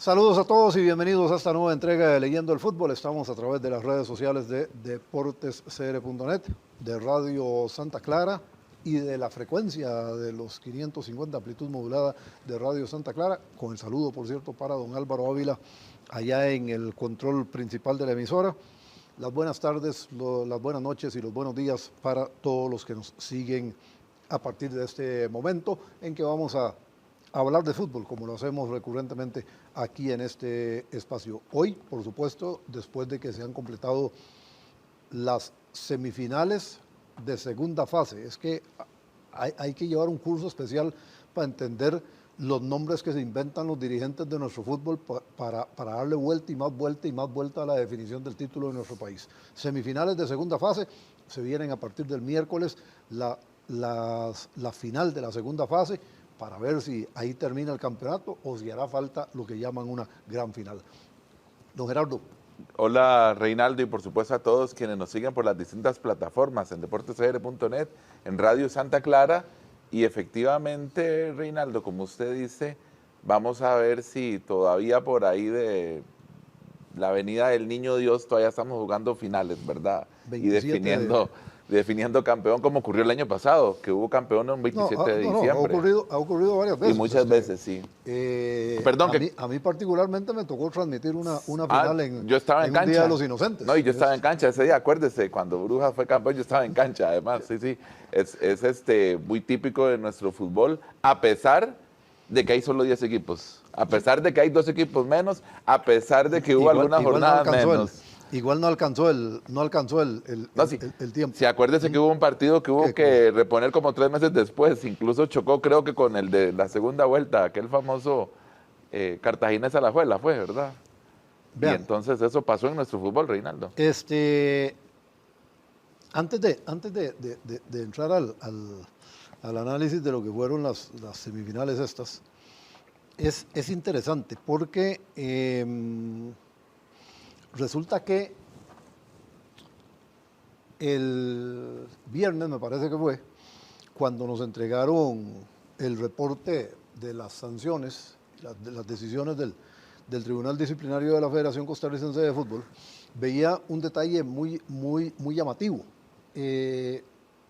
Saludos a todos y bienvenidos a esta nueva entrega de Leyendo el Fútbol. Estamos a través de las redes sociales de deportescr.net, de Radio Santa Clara y de la frecuencia de los 550 amplitud modulada de Radio Santa Clara, con el saludo, por cierto, para don Álvaro Ávila, allá en el control principal de la emisora. Las buenas tardes, las buenas noches y los buenos días para todos los que nos siguen a partir de este momento en que vamos a hablar de fútbol, como lo hacemos recurrentemente aquí en este espacio. Hoy, por supuesto, después de que se han completado las semifinales de segunda fase. Es que hay que llevar un curso especial para entender los nombres que se inventan los dirigentes de nuestro fútbol para darle vuelta y más vuelta y más vuelta a la definición del título de nuestro país. Semifinales de segunda fase, se vienen a partir del miércoles la final de la segunda fase, para ver si ahí termina el campeonato o si hará falta lo que llaman una gran final. Don Gerardo. Hola Reinaldo y por supuesto a todos quienes nos siguen por las distintas plataformas en deportescr.net, en Radio Santa Clara y efectivamente Reinaldo, como usted dice, vamos a ver si todavía por ahí de la Avenida del Niño Dios todavía estamos jugando finales, ¿verdad? Y definiendo campeón como ocurrió el año pasado, que hubo campeón en 27 de diciembre. Ha ocurrido varias veces. Y muchas veces, sí. A mí particularmente me tocó transmitir una final en yo estaba en cancha. un Día de los Inocentes. No, y yo estaba en cancha ese día, acuérdese, cuando Brujas fue campeón yo estaba en cancha, además, sí. Es muy típico de nuestro fútbol, a pesar de que hay solo 10 equipos, a pesar de que hay 2 equipos menos, a pesar de que hubo algunas jornadas menos. Igual no alcanzó el tiempo. Sí, acuérdese que hubo un partido que hubo que reponer como 3 meses después, incluso chocó creo que con el de la segunda vuelta, aquel famoso Cartaginés Alajuela fue, ¿verdad? Vean. Y entonces eso pasó en nuestro fútbol, Reinaldo. Antes de entrar al análisis de lo que fueron las semifinales estas, es interesante porque resulta que el viernes, me parece que fue, cuando nos entregaron el reporte de las sanciones, de las decisiones del Tribunal Disciplinario de la Federación Costarricense de Fútbol, veía un detalle muy llamativo.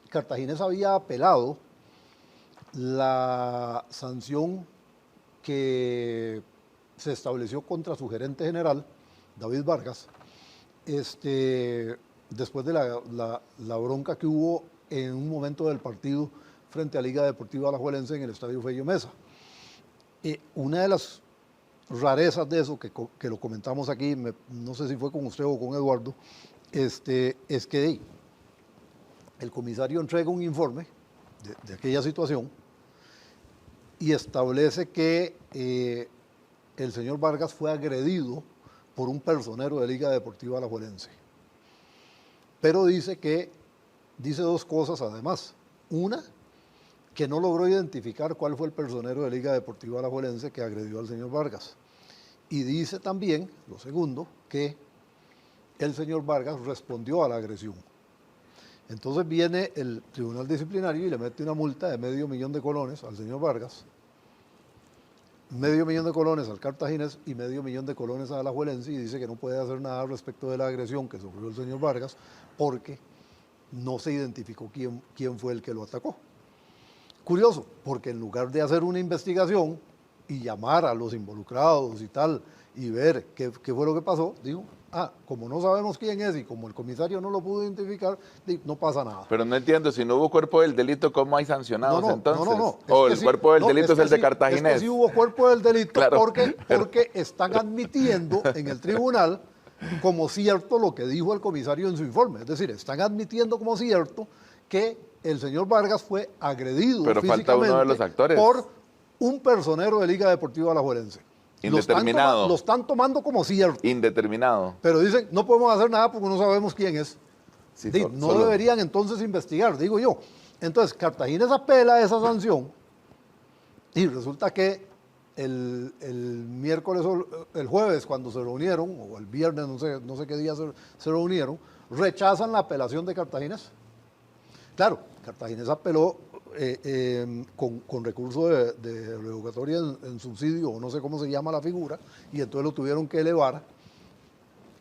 Cartaginés había apelado la sanción que se estableció contra su gerente general, David Vargas, después de la bronca que hubo en un momento del partido frente a Liga Deportiva Alajuelense en el Estadio Fello Mesa. Una de las rarezas de eso, que lo comentamos aquí, no sé si fue con usted o con Eduardo, es que el comisario entrega un informe de aquella situación y establece que el señor Vargas fue agredido por un personero de Liga Deportiva Alajuelense. Pero dice 2 cosas además. Una, que no logró identificar cuál fue el personero de Liga Deportiva Alajuelense que agredió al señor Vargas. Y dice también, lo segundo, que el señor Vargas respondió a la agresión. Entonces viene el Tribunal Disciplinario y le mete una multa de $500,000 de colones al señor Vargas, $500,000 de colones al Cartaginés y $500,000 de colones a Alajuelense, y dice que no puede hacer nada respecto de la agresión que sufrió el señor Vargas porque no se identificó quién fue el que lo atacó. Curioso, porque en lugar de hacer una investigación y llamar a los involucrados y tal, y ver qué fue lo que pasó, dijo, como no sabemos quién es y como el comisario no lo pudo identificar, no pasa nada. Pero no entiendo, si no hubo cuerpo del delito, ¿cómo hay sancionados entonces? No. O el cuerpo del delito es el de Cartaginés. Es que sí hubo cuerpo del delito, claro, porque están admitiendo en el tribunal como cierto lo que dijo el comisario en su informe. Es decir, están admitiendo como cierto que el señor Vargas fue agredido pero falta uno de los actores por un personero de Liga Deportiva Alajuelense. Indeterminado. Lo están tomando como cierto. Indeterminado. Pero dicen, no podemos hacer nada porque no sabemos quién es. Sí, no deberían entonces investigar, digo yo. Entonces, Cartaginés apela a esa sanción y resulta que el miércoles o el jueves, cuando se reunieron, o el viernes, no sé qué día se reunieron, rechazan la apelación de Cartaginés. Claro, Cartaginés apeló con recurso de revocatoria en subsidio, o no sé cómo se llama la figura, y entonces lo tuvieron que elevar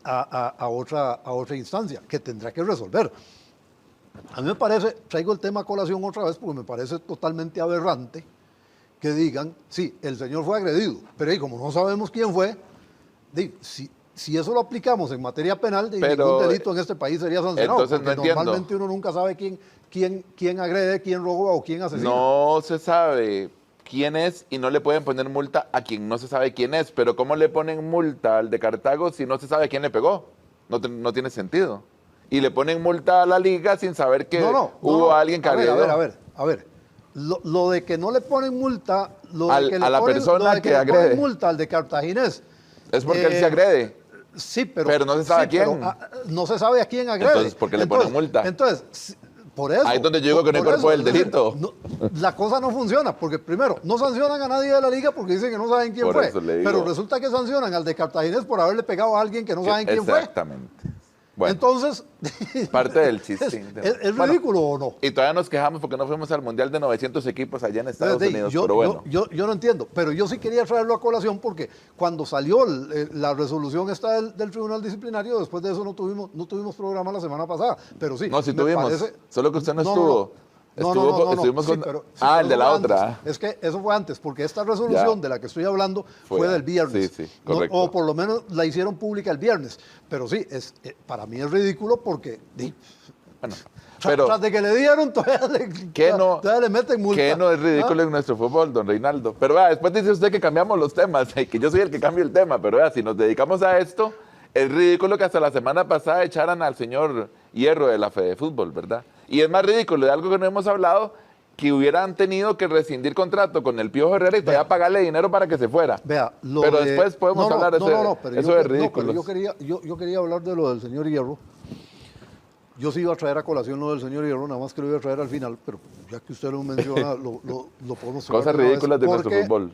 a otra instancia, que tendrá que resolver. A mí me parece, traigo el tema a colación otra vez, porque me parece totalmente aberrante que digan, sí, el señor fue agredido, pero como no sabemos quién fue, si eso lo aplicamos en materia penal, ningún delito en este país sería sancionado, entonces porque normalmente uno nunca sabe quién agrede, quién roba o quién asesina. No se sabe quién es y no le pueden poner multa a quien no se sabe quién es, pero ¿cómo le ponen multa al de Cartago si no se sabe quién le pegó? No tiene sentido. Y le ponen multa a la liga sin saber que hubo alguien que agredió. A ver. Lo de que no le ponen multa, a la persona que agrede. Le ponen multa al de Cartaginés. Es porque él se agrede. Sí, pero no se sabe a quién. No se sabe a quién agrede. Entonces, ¿por qué le ponen multa? Entonces, por eso. Ahí es donde yo digo que no hay cuerpo del delito. La cosa no funciona, porque primero, no sancionan a nadie de la liga porque dicen que no saben quién fue. Pero resulta que sancionan al de Cartaginés por haberle pegado a alguien que no saben quién fue. Exactamente. Bueno, entonces, parte del chiste. ¿Es ridículo o no? Y todavía nos quejamos porque no fuimos al Mundial de 900 equipos allá en Estados Unidos, pero bueno. Yo no entiendo, pero yo sí quería traerlo a colación porque cuando salió la resolución esta del Tribunal Disciplinario, después de eso no tuvimos programa la semana pasada, pero sí. No, sí tuvimos, solo que usted no estuvo. Estuvimos con... el de la otra. Es que eso fue antes, porque esta resolución de la que estoy hablando fue del viernes. Sí, correcto. O por lo menos la hicieron pública el viernes. Pero sí, para mí es ridículo porque... Bueno, pero tras de que le dieron, todavía le meten multa. Que no es ridículo en nuestro fútbol, don Reinaldo. Pero vea, después dice usted que cambiamos los temas, que yo soy el que cambia el tema. Pero vea, si nos dedicamos a esto, es ridículo que hasta la semana pasada echaran al señor Hierro de la Fede Fútbol, ¿verdad? Y es más ridículo de algo que no hemos hablado, que hubieran tenido que rescindir contrato con el Piojo Herrera y todavía pagarle dinero para que se fuera. Pero después podemos hablar de eso. Eso es ridículo. Yo quería hablar de lo del señor Hierro. Yo sí iba a traer a colación lo del señor Hierro, nada más que lo iba a traer al final, pero ya que usted lo menciona, lo podemos traer. Cosas ridículas de nuestro fútbol.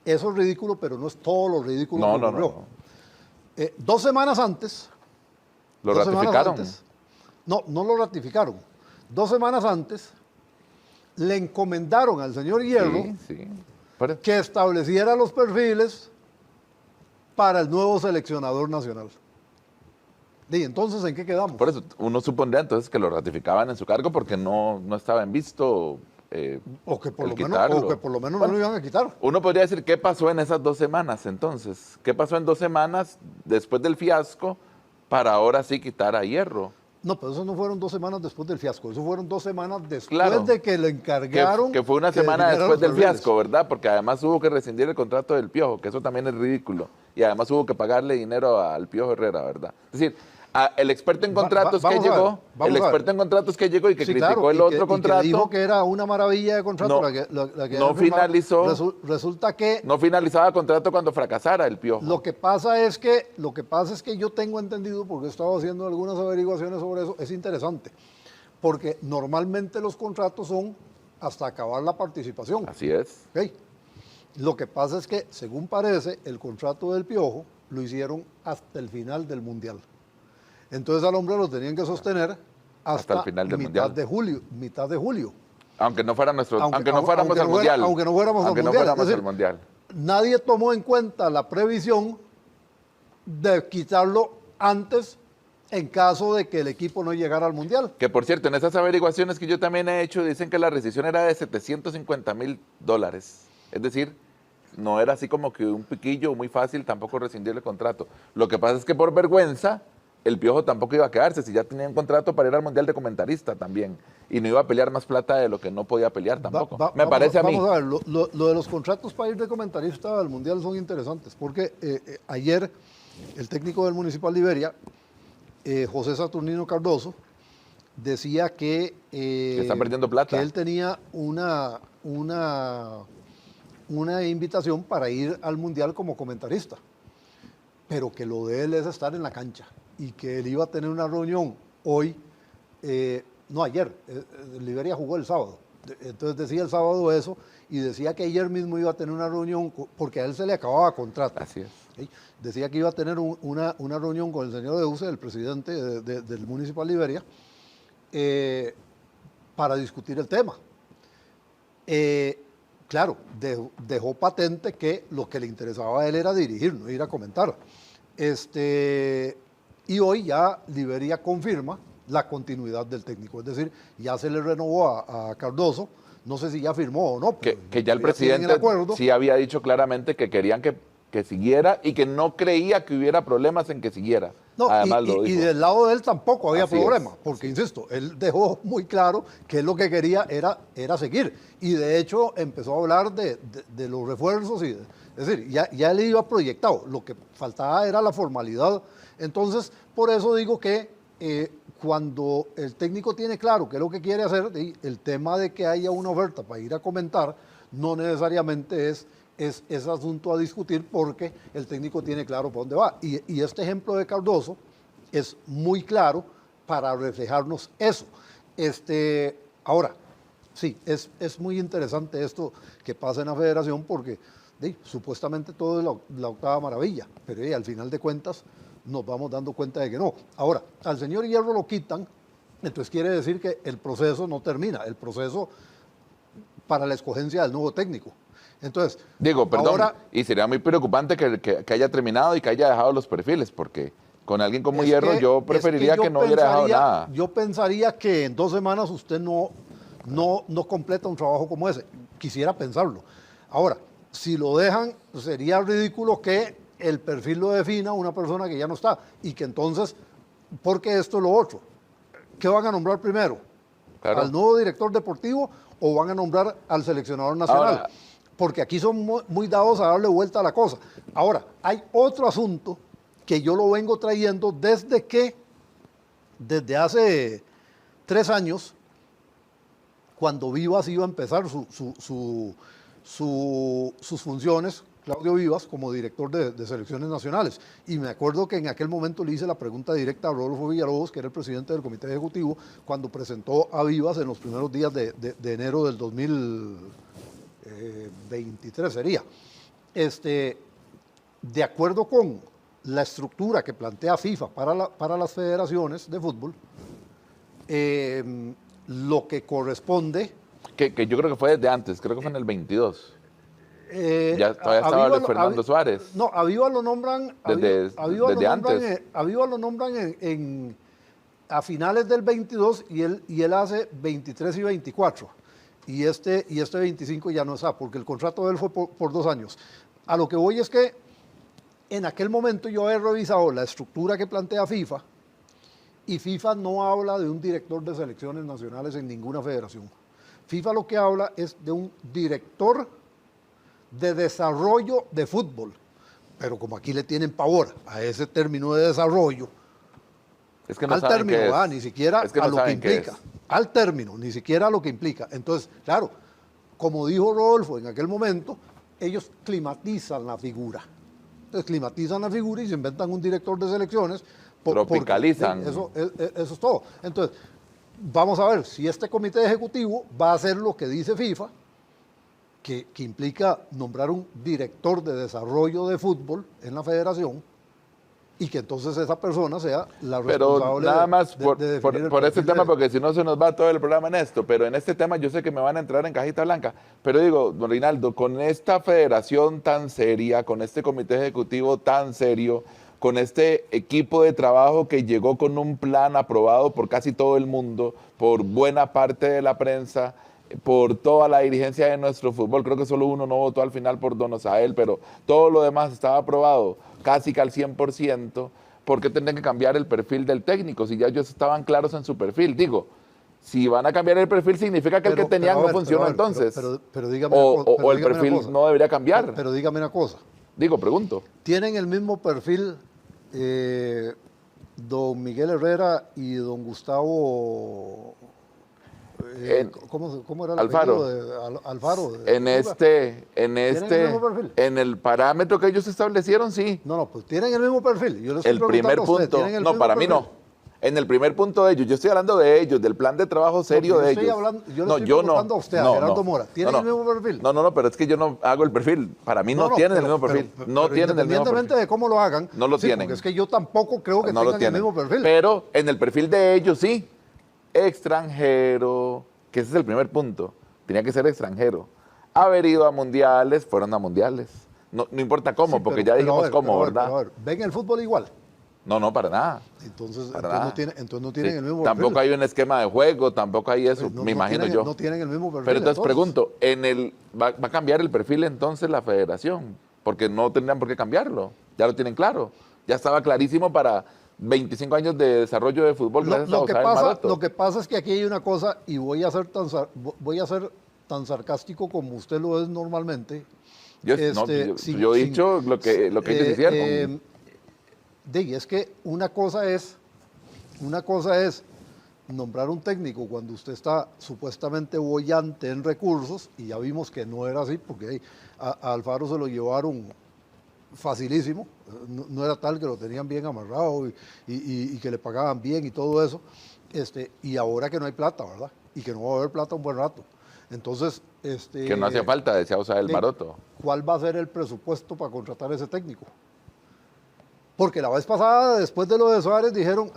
Eso es ridículo, pero no es todo lo ridículo que ocurrió. No. 2 semanas antes... ¿Lo ratificaron? No lo ratificaron. 2 semanas antes le encomendaron al señor Hierro que estableciera los perfiles para el nuevo seleccionador nacional. Y entonces, ¿en qué quedamos? Por eso, uno supondría entonces que lo ratificaban en su cargo porque no estaba en visto o que por lo menos no lo iban a quitar. Uno podría decir, ¿qué pasó en esas 2 semanas entonces? ¿Qué pasó en 2 semanas después del fiasco para ahora sí quitar a Hierro? No, pero eso no fueron 2 semanas después del fiasco, eso fueron 2 semanas después de que le encargaron. Que fue una semana después del fiasco, ¿verdad? Porque además hubo que rescindir el contrato del Piojo, que eso también es ridículo. Y además hubo que pagarle dinero al Piojo Herrera, ¿verdad? Es decir, el experto en contratos en contratos que llegó y que criticó el otro contrato. Y que dijo que era una maravilla de contrato. No finalizó. Resulta que... No finalizaba contrato cuando fracasara el Piojo. Lo que pasa es que yo tengo entendido, porque he estado haciendo algunas averiguaciones sobre eso, es interesante. Porque normalmente los contratos son hasta acabar la participación. Así es. ¿Okay? Lo que pasa es que, según parece, el contrato del Piojo lo hicieron hasta el final del Mundial. Entonces al hombre lo tenían que sostener hasta el final del mitad de julio. Aunque no fuéramos al Mundial. Aunque no fuéramos al Mundial. Nadie tomó en cuenta la previsión de quitarlo antes en caso de que el equipo no llegara al Mundial. Que por cierto, en esas averiguaciones que yo también he hecho, dicen que la rescisión era de $750,000. Es decir, no era así como que un piquillo muy fácil tampoco rescindir el contrato. Lo que pasa es que por vergüenza el Piojo tampoco iba a quedarse, si ya tenía un contrato para ir al Mundial de comentarista también, y no iba a pelear más plata de lo que no podía pelear tampoco. Me parece a mí. Vamos a ver, lo de los contratos para ir de comentarista al Mundial son interesantes, porque ayer el técnico del Municipal de Iberia, José Saturnino Cardoso, decía que está perdiendo plata. Que él tenía una invitación para ir al Mundial como comentarista, pero que lo de él es estar en la cancha y que él iba a tener una reunión hoy, no ayer, Liberia jugó el sábado, entonces decía el sábado eso y decía que ayer mismo iba a tener una reunión porque a él se le acababa contrato. Así es. ¿Sí? Decía que iba a tener una reunión con el señor Euse, el presidente del Municipal Liberia, para discutir el tema. Claro, dejó patente que lo que le interesaba a él era dirigir, no ir a comentar. Y hoy ya Liberia confirma la continuidad del técnico, es decir, ya se le renovó a Cardoso, no sé si ya firmó o no. Que ya el presidente sí había dicho claramente que querían que siguiera y que no creía que hubiera problemas en que siguiera. No, además y del lado de él tampoco había problema, porque sí. insisto, él dejó muy claro que él lo que quería era seguir. Y de hecho empezó a hablar de los refuerzos, es decir, ya él iba proyectado, lo que faltaba era la formalidad. Entonces, por eso digo que cuando el técnico tiene claro qué es lo que quiere hacer, el tema de que haya una oferta para ir a comentar no necesariamente es asunto a discutir, porque el técnico tiene claro para dónde va. Y este ejemplo de Cardoso es muy claro para reflejarnos eso. Ahora, sí, es muy interesante esto que pasa en la federación, porque supuestamente todo es la octava maravilla, pero al final de cuentas nos vamos dando cuenta de que no. Ahora, al señor Hierro lo quitan, entonces quiere decir que el proceso no termina, el proceso para la escogencia del nuevo técnico. Entonces, digo, perdón, y sería muy preocupante que haya terminado y que haya dejado los perfiles, porque con alguien como Hierro yo preferiría que no hubiera dejado nada. Yo pensaría que en 2 semanas usted no completa un trabajo como ese. Quisiera pensarlo. Ahora, si lo dejan, sería ridículo que el perfil lo defina una persona que ya no está, y que entonces, porque esto es lo otro, ¿qué van a nombrar primero? Claro. ¿Al nuevo director deportivo o van a nombrar al seleccionador nacional? Ahora, porque aquí son muy dados a darle vuelta a la cosa. Ahora, hay otro asunto que yo lo vengo trayendo desde hace 3 años, cuando Vivas iba a empezar sus funciones, Claudio Vivas, como director de selecciones nacionales. Y me acuerdo que en aquel momento le hice la pregunta directa a Rodolfo Villalobos, que era el presidente del comité ejecutivo, cuando presentó a Vivas en los primeros días de enero del 2023 sería. De acuerdo con la estructura que plantea FIFA para las federaciones de fútbol, lo que corresponde... Que yo creo que fue desde antes, creo que fue en el 22. Ya todavía estaba Luis Fernando Suárez. No, a Viva lo nombran... Desde antes. A Viva lo nombran a finales del 22 y él hace 23 y 24. Y este 25 ya no está, porque el contrato de él fue por 2 años. A lo que voy es que en aquel momento yo he revisado la estructura que plantea FIFA, y FIFA no habla de un director de selecciones nacionales en ninguna federación. FIFA lo que habla es de un director de desarrollo de fútbol. Pero como aquí le tienen pavor a ese término de desarrollo, es que no al término, ni siquiera es que a lo que implica. Al término, ni siquiera a lo que implica. Entonces, claro, como dijo Rodolfo en aquel momento, ellos climatizan la figura. Entonces, climatizan la figura y se inventan un director de selecciones. Tropicalizan. Eso es todo. Entonces, vamos a ver si este comité ejecutivo va a hacer lo que dice FIFA, que implica nombrar un director de desarrollo de fútbol en la federación, y que entonces esa persona sea la responsable. Pero nada más por este tema, de... porque si no se nos va todo el programa en esto, pero en este tema yo sé que me van a entrar en cajita blanca, pero digo, don Reinaldo, con esta federación tan seria, con este comité ejecutivo tan serio, con este equipo de trabajo que llegó con un plan aprobado por casi todo el mundo, por buena parte de la prensa, por toda la dirigencia de nuestro fútbol, creo que solo uno no votó al final por don Osael, pero todo lo demás estaba aprobado casi que al 100%, ¿por qué tendrían que cambiar el perfil del técnico? Si ya ellos estaban claros en su perfil, digo, si van a cambiar el perfil significa que el que tenían no funcionó entonces, pero dígame o el perfil no debería cambiar. Pero dígame una cosa. Digo, pregunto. ¿Tienen el mismo perfil don Miguel Herrera y don Gustavo... ¿Cómo era el Alfaro. Alfaro? En el parámetro que ellos establecieron, sí. No, pues tienen el mismo perfil. Yo les el primer punto, no, para mí no. En el primer punto de ellos, yo estoy hablando de ellos, del plan de trabajo serio de ellos. Yo le estoy preguntando a usted, a Gerardo Mora, ¿tienen el mismo perfil? No, pero es que yo no hago el perfil. Para mí no tienen el mismo perfil. No tienen el mismo perfil. Independientemente de cómo lo hagan, no lo tienen. Porque es que yo tampoco creo que tengan el mismo perfil. Pero en el perfil de ellos sí. Extranjero, que ese es el primer punto. Tenía que ser extranjero. Haber ido a mundiales, fueron a mundiales. No, no importa cómo, Sí, porque pero- ya pero a dijimos ver, cómo, pero a ver, ¿verdad? pero a ver, ¿ven el fútbol igual? No, para nada. Entonces, Para entonces, nada. no tienen Sí, el mismo tampoco perfil. hay un esquema de juego, tampoco hay eso, me imagino yo. No tienen el mismo perfil. Pero entonces pregunto, ¿va a cambiar el perfil entonces la federación? Porque no tendrían por qué cambiarlo, ya lo tienen claro. Ya estaba clarísimo para 25 años de desarrollo de fútbol gracias a Osael Maroto. Lo que pasa es que aquí hay una cosa, y voy a ser tan sarcástico como usted lo es normalmente. Yo he dicho lo que ellos hicieron. Es que una cosa es nombrar un técnico cuando usted está supuestamente boyante en recursos, y ya vimos que no era así, porque a Alfaro se lo llevaron facilísimo, no era tal, que lo tenían bien amarrado y que le pagaban bien y todo eso, y ahora que no hay plata, ¿verdad? Y que no va a haber plata un buen rato. Entonces, que no hacía falta, decía Osael Maroto. ¿Cuál va a ser el presupuesto para contratar a ese técnico? Porque la vez pasada, después de lo de Suárez, dijeron,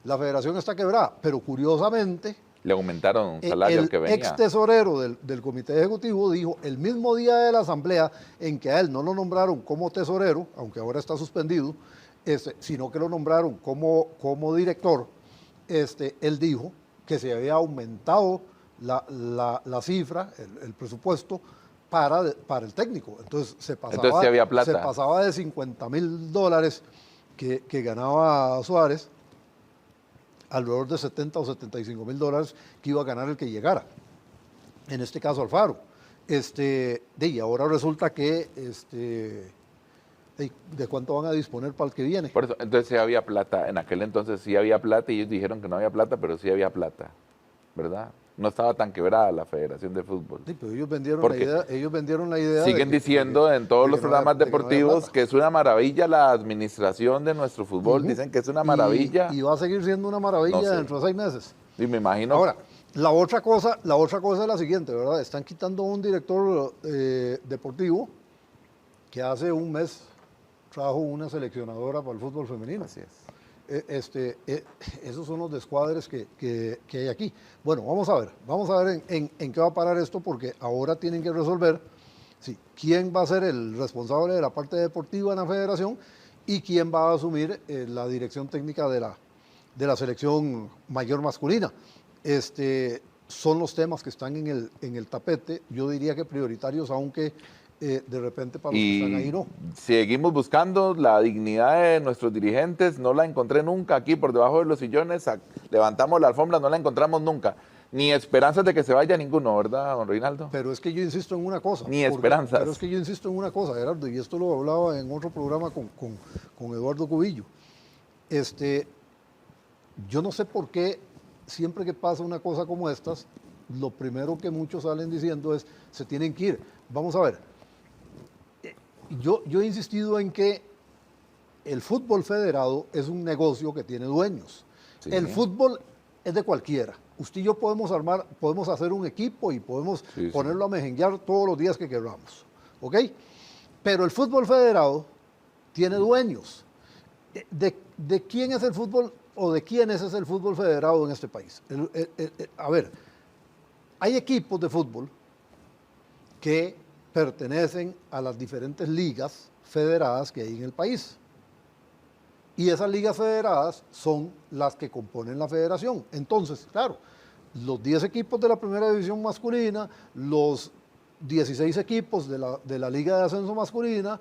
la federación está quebrada, pero curiosamente le aumentaron salario el que venía. ex tesorero del comité ejecutivo dijo el mismo día de la asamblea en que a él no lo nombraron como tesorero, aunque ahora está suspendido, sino que lo nombraron como director, él dijo que se había aumentado la cifra, el presupuesto para el técnico. Entonces sí había plata. Se pasaba de $50,000 que ganaba Suárez, alrededor de 70 o $75,000 que iba a ganar el que llegara. En este caso Alfaro. Y ahora resulta que ¿de cuánto van a disponer para el que viene? Por eso, entonces sí había plata. En aquel entonces sí había plata y ellos dijeron que no había plata, pero sí había plata, ¿verdad? No estaba tan quebrada la Federación de Fútbol. Sí, pero ellos vendieron la idea. Siguen diciendo en todos los programas deportivos que es una maravilla la administración de nuestro fútbol. Dicen que es una maravilla. Y va a seguir siendo una maravilla dentro de 6 meses. Y me imagino. Ahora, la otra cosa es la siguiente, ¿verdad? Están quitando a un director deportivo que hace un mes trajo una seleccionadora para el fútbol femenino. Así es. Esos son los descuadres que hay aquí. Bueno, vamos a ver en qué va a parar esto, porque ahora tienen que resolver quién va a ser el responsable de la parte deportiva en la federación y quién va a asumir la dirección técnica de la selección mayor masculina. Son los temas que están en el tapete, yo diría que prioritarios, aunque de repente para los que están ahí no. Seguimos buscando la dignidad de nuestros dirigentes, no la encontré nunca aquí por debajo de los sillones, levantamos la alfombra, no la encontramos nunca. Ni esperanzas de que se vaya ninguno, ¿verdad, don Reinaldo? Pero es que yo insisto en una cosa. Ni esperanzas. Pero es que yo insisto en una cosa, Gerardo, y esto lo hablaba en otro programa con Eduardo Cubillo. Yo no sé por qué siempre que pasa una cosa como estas, lo primero que muchos salen diciendo es, se tienen que ir. Vamos a ver. Yo he insistido en que el fútbol federado es un negocio que tiene dueños. Sí. El fútbol es de cualquiera. Usted y yo podemos hacer un equipo y podemos ponerlo a mejenguear todos los días que queramos. ¿Ok? Pero el fútbol federado tiene dueños. ¿De quién es el fútbol o de quiénes es el fútbol federado en este país? A ver, hay equipos de fútbol que pertenecen a las diferentes ligas federadas que hay en el país. Y esas ligas federadas son las que componen la federación. Entonces, claro, los 10 equipos de la primera división masculina, los 16 equipos de la liga de ascenso masculina,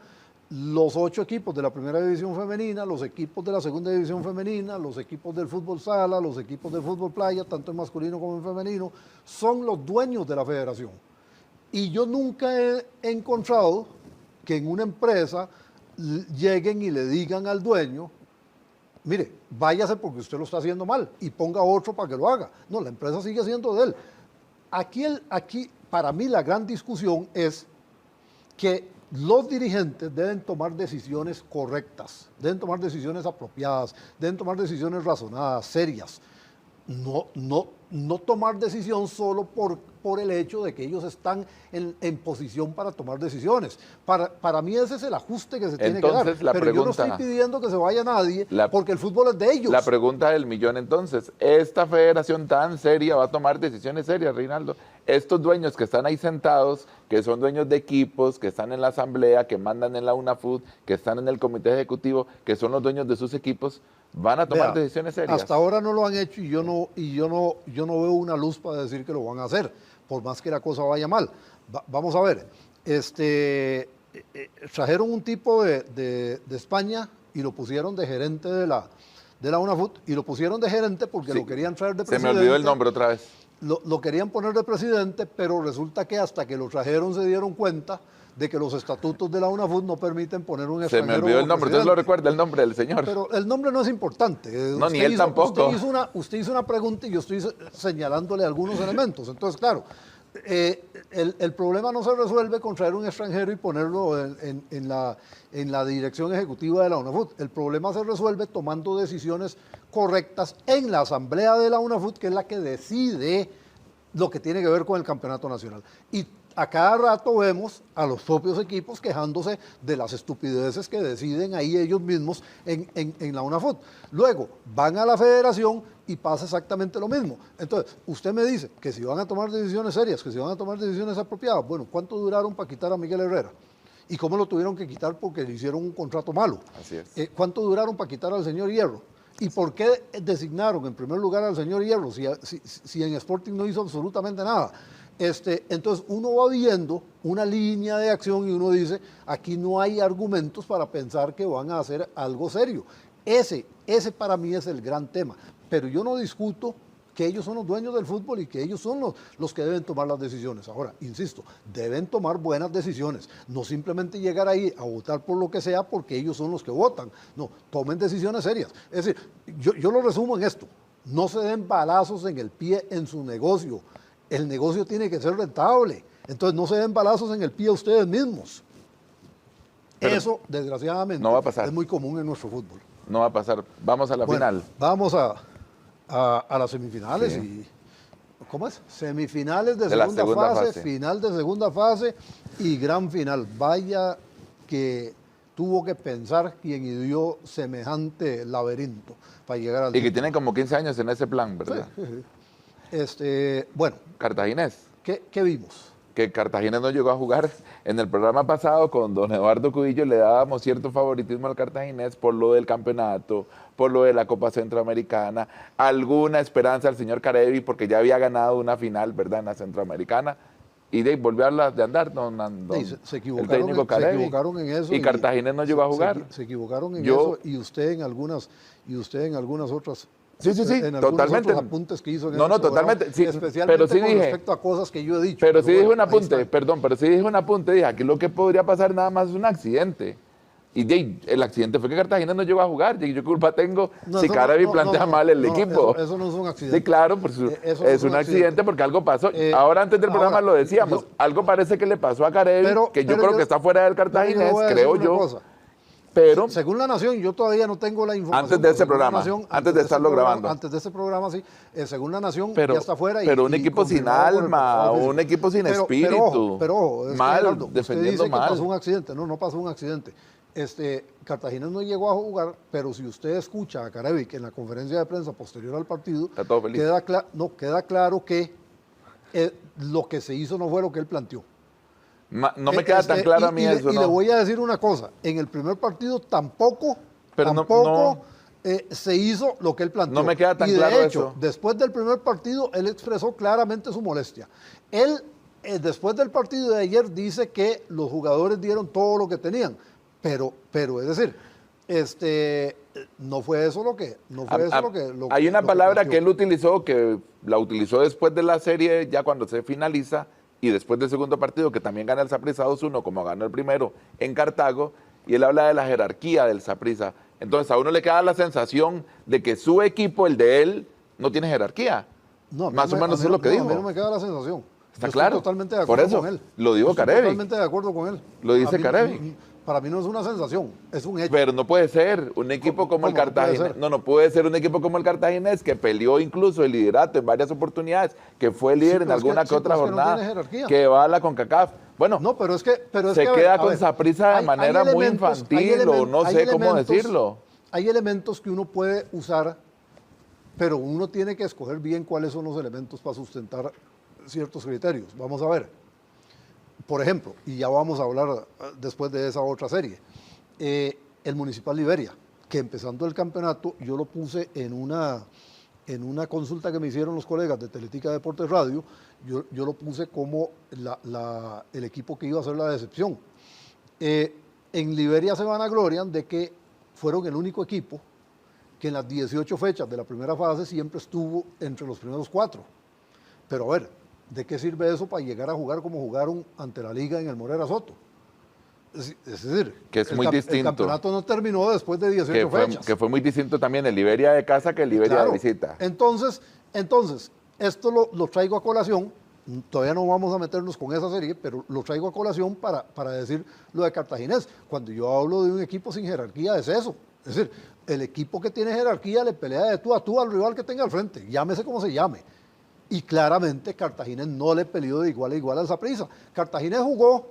los 8 equipos de la primera división femenina, los equipos de la segunda división femenina, los equipos del fútbol sala, los equipos del fútbol playa, tanto en masculino como en femenino, son los dueños de la federación. Y yo nunca he encontrado que en una empresa lleguen y le digan al dueño, mire, váyase porque usted lo está haciendo mal y ponga otro para que lo haga. No, la empresa sigue siendo de él. Aquí, para mí, la gran discusión es que los dirigentes deben tomar decisiones correctas, deben tomar decisiones apropiadas, deben tomar decisiones razonadas, serias. no tomar decisión solo por el hecho de que ellos están en posición para tomar decisiones. Para mí ese es el ajuste que se tiene que dar. Pero yo no estoy pidiendo que se vaya nadie porque el fútbol es de ellos. La pregunta del millón entonces, ¿esta federación tan seria va a tomar decisiones serias, Reinaldo? Estos dueños que están ahí sentados, que son dueños de equipos, que están en la asamblea, que mandan en la UNAFUT, que están en el comité ejecutivo, que son los dueños de sus equipos, ¿van a tomar decisiones serias? Hasta ahora no lo han hecho y yo no veo una luz para decir que lo van a hacer, por más que la cosa vaya mal. Vamos a ver, trajeron un tipo de España y lo pusieron de gerente de la UNAFUT, y lo pusieron de gerente porque lo querían traer de presidente. Se me olvidó el nombre otra vez. Lo querían poner de presidente, pero resulta que hasta que lo trajeron se dieron cuenta de que los estatutos de la UNAFUT no permiten poner un extranjero. Se me olvidó el nombre, entonces lo recuerda el nombre del señor. Pero el nombre no es importante. No, ni él tampoco. Usted hizo una pregunta y yo estoy señalándole algunos elementos. Entonces, claro, el problema no se resuelve con traer un extranjero y ponerlo en la dirección ejecutiva de la UNAFUT. El problema se resuelve tomando decisiones correctas en la asamblea de la UNAFUT, que es la que decide lo que tiene que ver con el campeonato nacional. Y a cada rato vemos a los propios equipos quejándose de las estupideces que deciden ahí ellos mismos en la UNAFUT. Luego van a la federación y pasa exactamente lo mismo. Entonces, usted me dice que si van a tomar decisiones serias, que si van a tomar decisiones apropiadas, bueno, ¿cuánto duraron para quitar a Miguel Herrera? ¿Y cómo lo tuvieron que quitar? Porque le hicieron un contrato malo. Así es. ¿Cuánto duraron para quitar al señor Hierro? ¿Y por qué designaron en primer lugar al señor Hierro si en Sporting no hizo absolutamente nada? Entonces uno va viendo una línea de acción y uno dice, aquí no hay argumentos para pensar que van a hacer algo serio. Ese para mí es el gran tema. Pero yo no discuto que ellos son los dueños del fútbol y que ellos son los que deben tomar las decisiones. Ahora, insisto, deben tomar buenas decisiones, no simplemente llegar ahí a votar por lo que sea porque ellos son los que votan. No, tomen decisiones serias. Es decir, yo lo resumo en esto, no se den balazos en el pie en su negocio. El negocio tiene que ser rentable, entonces no se den balazos en el pie a ustedes mismos. Pero eso, desgraciadamente, no va a pasar. Es muy común en nuestro fútbol. No va a pasar. Vamos a la final. Vamos a las semifinales. Sí. ¿Cómo es? Semifinales de segunda fase, final de segunda fase y gran final. Vaya que tuvo que pensar quien ideó semejante laberinto para llegar al... Y que tienen como 15 años en ese plan, ¿verdad? Sí. Bueno. Cartaginés. ¿Qué vimos? Que Cartaginés no llegó a jugar. En el programa pasado con don Eduardo Cudillo le dábamos cierto favoritismo al Cartaginés por lo del campeonato, por lo de la Copa Centroamericana, alguna esperanza al señor Carevi porque ya había ganado una final, ¿verdad?, en la Centroamericana. Y de volvió a de andar, se el técnico Carevi. Se equivocaron en eso. Y Cartaginés no llegó a jugar. Se equivocaron en eso y usted en algunas otras... Sí, en totalmente. Otros apuntes que hizo en No, totalmente. Sí, especialmente pero sí con dije, respecto a cosas que yo he dicho. Pero sí dije un apunte, pero sí dije un apunte, dije, aquí lo que podría pasar nada más es un accidente. Y el accidente fue que Cartagena no llegó a jugar. Y yo culpa tengo si Carevi plantea mal el equipo. Eso no es un accidente. Sí, claro, es un accidente porque algo pasó. Ahora antes del programa lo decíamos, algo parece que le pasó a Carevi, que yo creo que está fuera del Cartaginés, creo yo. Pero según La Nación, yo todavía no tengo la información. Antes de ese programa, antes de estarlo grabando. Antes de ese programa, sí. Según La Nación, ya está fuera. Pero un equipo sin alma, un equipo sin espíritu. Pero ojo, mal, defendiendo usted dice mal. Que pasó un accidente. No pasó un accidente. Cartagena no llegó a jugar, pero si usted escucha a Carevi que en la conferencia de prensa posterior al partido, está todo feliz. Queda claro que lo que se hizo no fue lo que él planteó. No me queda tan claro a mí eso. Y le voy a decir una cosa, en el primer partido tampoco se hizo lo que él planteó. No me queda tan claro de hecho, eso. Después del primer partido, él expresó claramente su molestia. Él, después del partido de ayer, dice que los jugadores dieron todo lo que tenían, pero es decir, no fue eso lo que... Hay una palabra que él utilizó, que la utilizó después de la serie, ya cuando se finaliza, y después del segundo partido, que también gana el Saprissa 2-1, como ganó el primero en Cartago, y él habla de la jerarquía del Saprissa. Entonces a uno le queda la sensación de que su equipo, el de él, no tiene jerarquía. Más o menos eso es lo que dijo. A mí no me queda la sensación. Está claro. Estoy totalmente de acuerdo con él. Lo dijo Carevi. Totalmente de acuerdo con él. Lo dice Carevi. Para mí no es una sensación, es un hecho. Pero no puede ser un equipo como el Cartaginés. No puede ser un equipo como el Cartaginés que peleó incluso el liderato en varias oportunidades, que fue líder en alguna que otra jornada, que va a la CONCACAF. Bueno, no, pero es que se queda con Saprissa de manera muy infantil o no sé cómo decirlo. Hay elementos que uno puede usar, pero uno tiene que escoger bien cuáles son los elementos para sustentar ciertos criterios. Vamos a ver. Por ejemplo, y ya vamos a hablar después de esa otra serie, el Municipal Liberia, que empezando el campeonato, yo lo puse en una consulta que me hicieron los colegas de Teletica Deportes Radio, yo lo puse como el equipo que iba a ser la decepción. En Liberia se vanaglorian de que fueron el único equipo que en las 18 fechas de la primera fase siempre estuvo entre los primeros 4. Pero a ver, ¿de qué sirve eso para llegar a jugar como jugaron ante la Liga en el Morera Soto? Es decir, que es muy distinto. El campeonato no terminó después de 18 fechas. Que fue muy distinto también el Liberia de casa que el Liberia de visita. Entonces esto lo traigo a colación, todavía no vamos a meternos con esa serie, pero lo traigo a colación para decir lo de Cartaginés. Cuando yo hablo de un equipo sin jerarquía es eso. Es decir, el equipo que tiene jerarquía le pelea de tú a tú al rival que tenga al frente, llámese como se llame. Y claramente Cartaginés no le peleó de igual a igual al Saprissa. Cartaginés jugó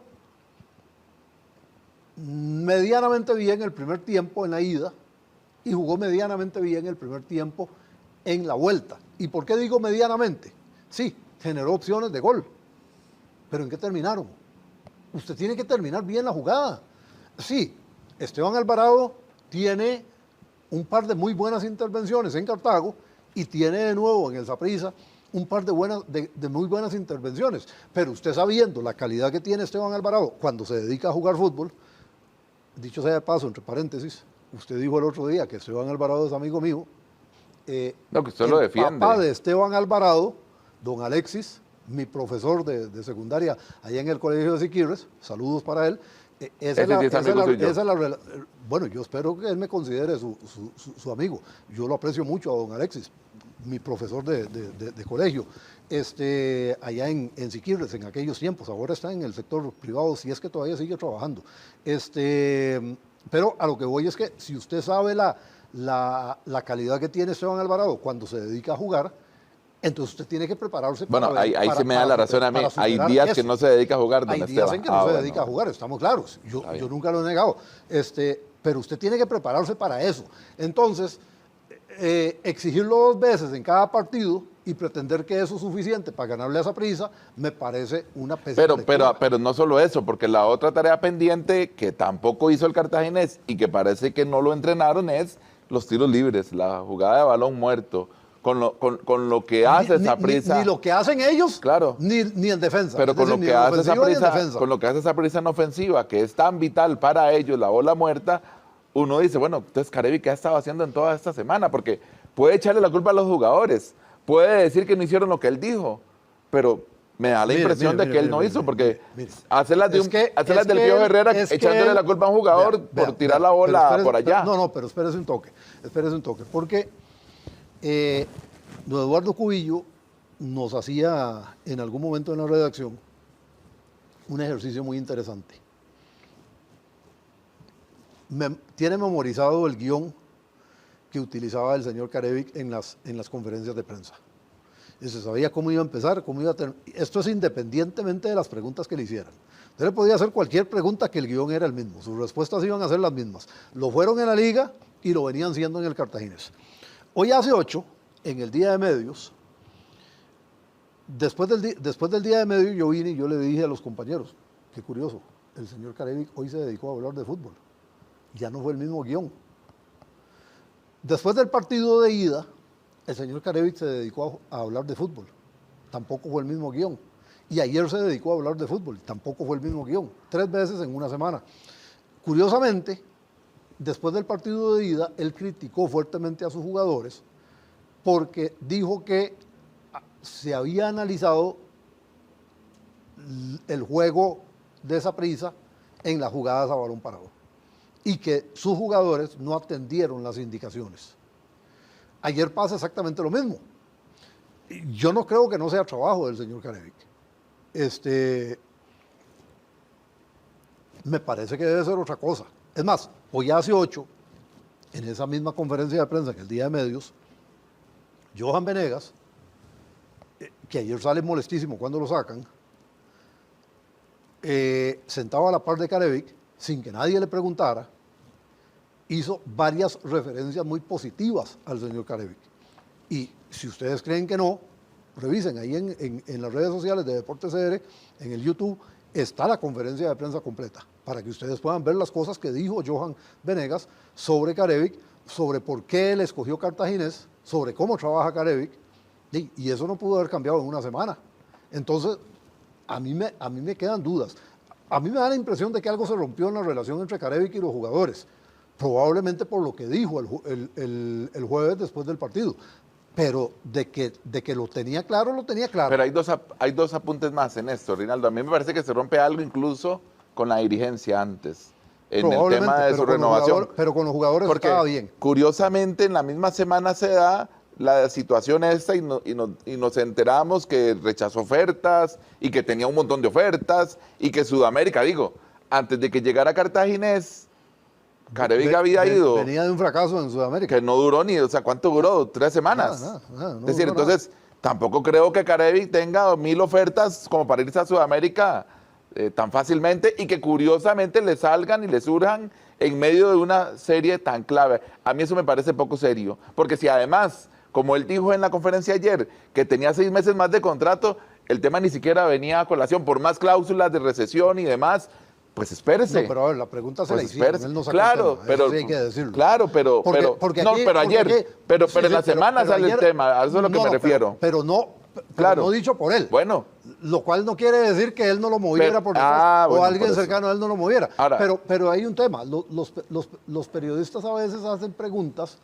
medianamente bien el primer tiempo en la ida y jugó medianamente bien el primer tiempo en la vuelta. ¿Y por qué digo medianamente? Sí, generó opciones de gol. ¿Pero en qué terminaron? Usted tiene que terminar bien la jugada. Sí, Esteban Alvarado tiene un par de muy buenas intervenciones en Cartago y tiene de nuevo en el Saprissa un par de muy buenas intervenciones, pero usted sabiendo la calidad que tiene Esteban Alvarado cuando se dedica a jugar fútbol, dicho sea de paso, entre paréntesis, usted dijo el otro día que Esteban Alvarado es amigo mío. No, que usted lo defiende. El papá de Esteban Alvarado, don Alexis, mi profesor de secundaria allá en el Colegio de Siquirres, saludos para él. Bueno, yo espero que él me considere su amigo. Yo lo aprecio mucho a don Alexis, mi profesor de colegio, allá en Siquirres en aquellos tiempos. Ahora está en el sector privado, si es que todavía sigue trabajando. Pero a lo que voy es que si usted sabe la calidad que tiene Esteban Alvarado cuando se dedica a jugar, entonces usted tiene que prepararse para... Bueno, ahí se me da la razón a mí. Hay días eso. Que no se dedica a jugar. Hay días en que no se dedica a jugar, estamos claros. Yo nunca lo he negado. Pero usted tiene que prepararse para eso. Entonces, exigirlo 2 veces en cada partido y pretender que eso es suficiente para ganarle a Saprissa, me parece una pésima pero no solo eso, porque la otra tarea pendiente que tampoco hizo el Cartaginés y que parece que no lo entrenaron es los tiros libres, la jugada de balón muerto. Con lo que hace Saprissa. Ni lo que hacen ellos, claro, ni en defensa. Pero con lo que hace Saprissa en ofensiva, que es tan vital para ellos, la bola muerta, uno dice, bueno, entonces Carevi, ¿qué ha estado haciendo en toda esta semana? Porque puede echarle la culpa a los jugadores, puede decir que no hicieron lo que él dijo, pero me da la impresión de que él no hizo, porque hacerlas del Pío Herrera echándole la culpa a un jugador por tirar la bola por allá. Pero espérese un toque, porque don Eduardo Cubillo nos hacía en algún momento en la redacción un ejercicio muy interesante. Tiene memorizado el guión que utilizaba el señor Carevic en las conferencias de prensa. Y se sabía cómo iba a empezar, cómo iba a terminar. Esto es independientemente de las preguntas que le hicieran. Usted le podía hacer cualquier pregunta que el guión era el mismo. Sus respuestas iban a ser las mismas. Lo fueron en la Liga y lo venían siendo en el Cartaginés. Hoy hace 8, en el Día de Medios, después del Día de Medios yo vine y yo le dije a los compañeros, qué curioso, el señor Carevic hoy se dedicó a hablar de fútbol. Ya no fue el mismo guión. Después del partido de ida, el señor Carevic se dedicó a hablar de fútbol. Tampoco fue el mismo guión. Y ayer se dedicó a hablar de fútbol. Tampoco fue el mismo guión. 3 veces en una semana. Curiosamente, después del partido de ida, él criticó fuertemente a sus jugadores porque dijo que se había analizado el juego de Saprissa en las jugadas a balón parado y que sus jugadores no atendieron las indicaciones. Ayer pasa exactamente lo mismo. Yo no creo que no sea trabajo del señor Carevic. me parece que debe ser otra cosa. Es más, hoy hace 8, en esa misma conferencia de prensa que el día de medios, Johan Venegas, que ayer sale molestísimo cuando lo sacan, sentado a la par de Carevic, sin que nadie le preguntara, hizo varias referencias muy positivas al señor Carevic. Y si ustedes creen que no, revisen ahí en las redes sociales de Deportes CR, en el YouTube, está la conferencia de prensa completa, para que ustedes puedan ver las cosas que dijo Johan Venegas sobre Carevic, sobre por qué él escogió Cartaginés, sobre cómo trabaja Carevic, y eso no pudo haber cambiado en una semana. Entonces, a mí me quedan dudas. A mí me da la impresión de que algo se rompió en la relación entre Carevic y los jugadores, probablemente por lo que dijo el jueves después del partido. Pero de que lo tenía claro, lo tenía claro. Pero hay dos apuntes más en esto, Rinaldo. A mí me parece que se rompe algo incluso con la dirigencia antes, en el tema de su renovación. Pero con los jugadores estaba bien. Curiosamente, en la misma semana se da la situación esta y nos enteramos que rechazó ofertas y que tenía un montón de ofertas y que Sudamérica, antes de que llegara Cartaginés, Carevic había ido. Venía de un fracaso en Sudamérica. Que no duró ni, ¿cuánto duró? 3 semanas. Nada, es decir, entonces, tampoco creo que Carevic tenga 1000 ofertas como para irse a Sudamérica tan fácilmente y que curiosamente le salgan y le surjan en medio de una serie tan clave. A mí eso me parece poco serio, porque si además, como él dijo en la conferencia ayer, que tenía 6 meses más de contrato, el tema ni siquiera venía a colación, por más cláusulas de recesión y demás. Pues espérese. No, pero a ver, la pregunta se la hicieron, él no sacó claro, el tema, pero eso sí hay que decirlo. Claro, pero en la semana sale el tema, a eso es lo que me refiero. Pero no dicho por él. Bueno. Lo cual no quiere decir que él no lo moviera por detrás, o alguien cercano a él no lo moviera. Ahora, pero hay un tema, los periodistas a veces hacen preguntas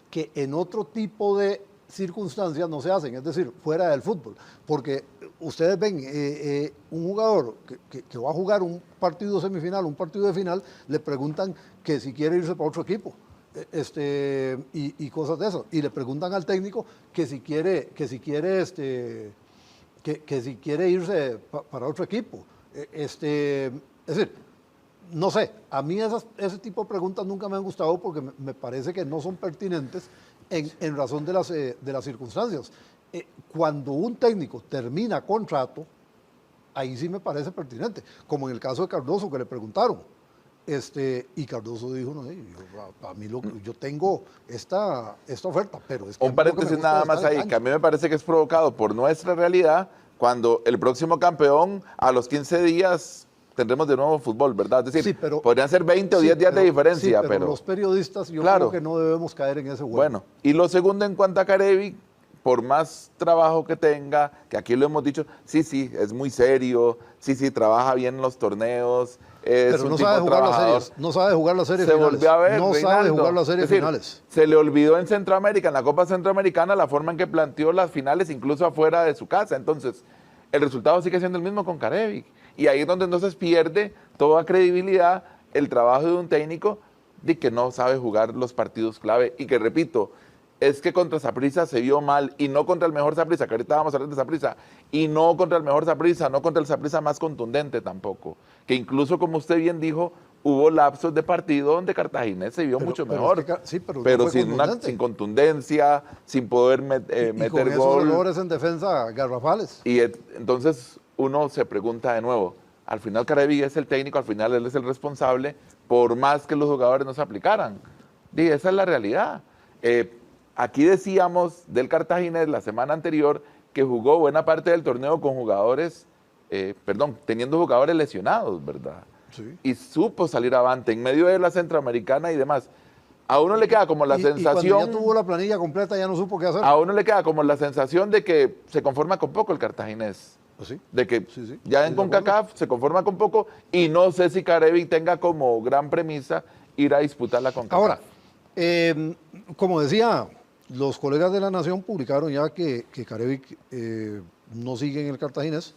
que en otro tipo de circunstancias no se hacen, es decir, fuera del fútbol, porque ustedes ven un jugador que va a jugar un partido semifinal, un partido de final, le preguntan que si quiere irse para otro equipo, y cosas de eso, y le preguntan al técnico que si quiere irse para otro equipo, es decir, no sé, a mí ese tipo de preguntas nunca me han gustado porque me parece que no son pertinentes en razón de las circunstancias. Cuando un técnico termina contrato, ahí sí me parece pertinente, como en el caso de Cardoso, que le preguntaron, y Cardoso dijo, no, a mí yo tengo esta oferta, pero es que un paréntesis nada más ahí, que a mí me parece que es provocado por nuestra realidad, cuando el próximo campeón a los 15 días tendremos de nuevo fútbol, ¿verdad? Es decir, sí, podrían ser 20 o 10 días de diferencia. Sí, pero los periodistas yo creo que no debemos caer en ese juego. Bueno, y lo segundo en cuanto a Carevic, por más trabajo que tenga, que aquí lo hemos dicho, sí, es muy serio, sí, trabaja bien en los torneos, es pero un no tipo sabe jugar trabajador. las series, no sabe jugar las series se finales. Volvió a ver, no Reinaldo. sabe jugar las series finales. Se le olvidó en Centroamérica, en la Copa Centroamericana, la forma en que planteó las finales, incluso afuera de su casa. Entonces, el resultado sigue siendo el mismo con Carevic. Y ahí es donde entonces pierde toda credibilidad el trabajo de un técnico de que no sabe jugar los partidos clave. Y que, repito, es que contra Saprissa se vio mal, y no contra el mejor Saprissa, que ahorita vamos a hablar de Saprissa, y no contra el mejor Saprissa, no contra el Saprissa más contundente tampoco. Que incluso, como usted bien dijo, hubo lapsos de partido donde Cartaginés se vio mucho mejor, pero sin contundencia, sin poder meter y con gol. Esos errores en defensa garrafales. Y entonces uno se pregunta de nuevo, al final Carevic es el técnico, al final él es el responsable, por más que los jugadores no se aplicaran. Y esa es la realidad. Aquí decíamos del Cartaginés la semana anterior que jugó buena parte del torneo con jugadores, teniendo jugadores lesionados, ¿verdad? Sí. Y supo salir avante en medio de la Centroamericana y demás. A uno le queda como la sensación... Y cuando ya tuvo la planilla completa ya no supo qué hacer. A uno le queda como la sensación de que se conforma con poco el Cartaginés. ¿Sí? De que ya en CONCACAF se conforma con poco, y no sé si Carevic tenga como gran premisa ir a disputar la CONCACAF. Ahora, como decía, los colegas de La Nación publicaron ya que Carevic no sigue en el Cartaginés.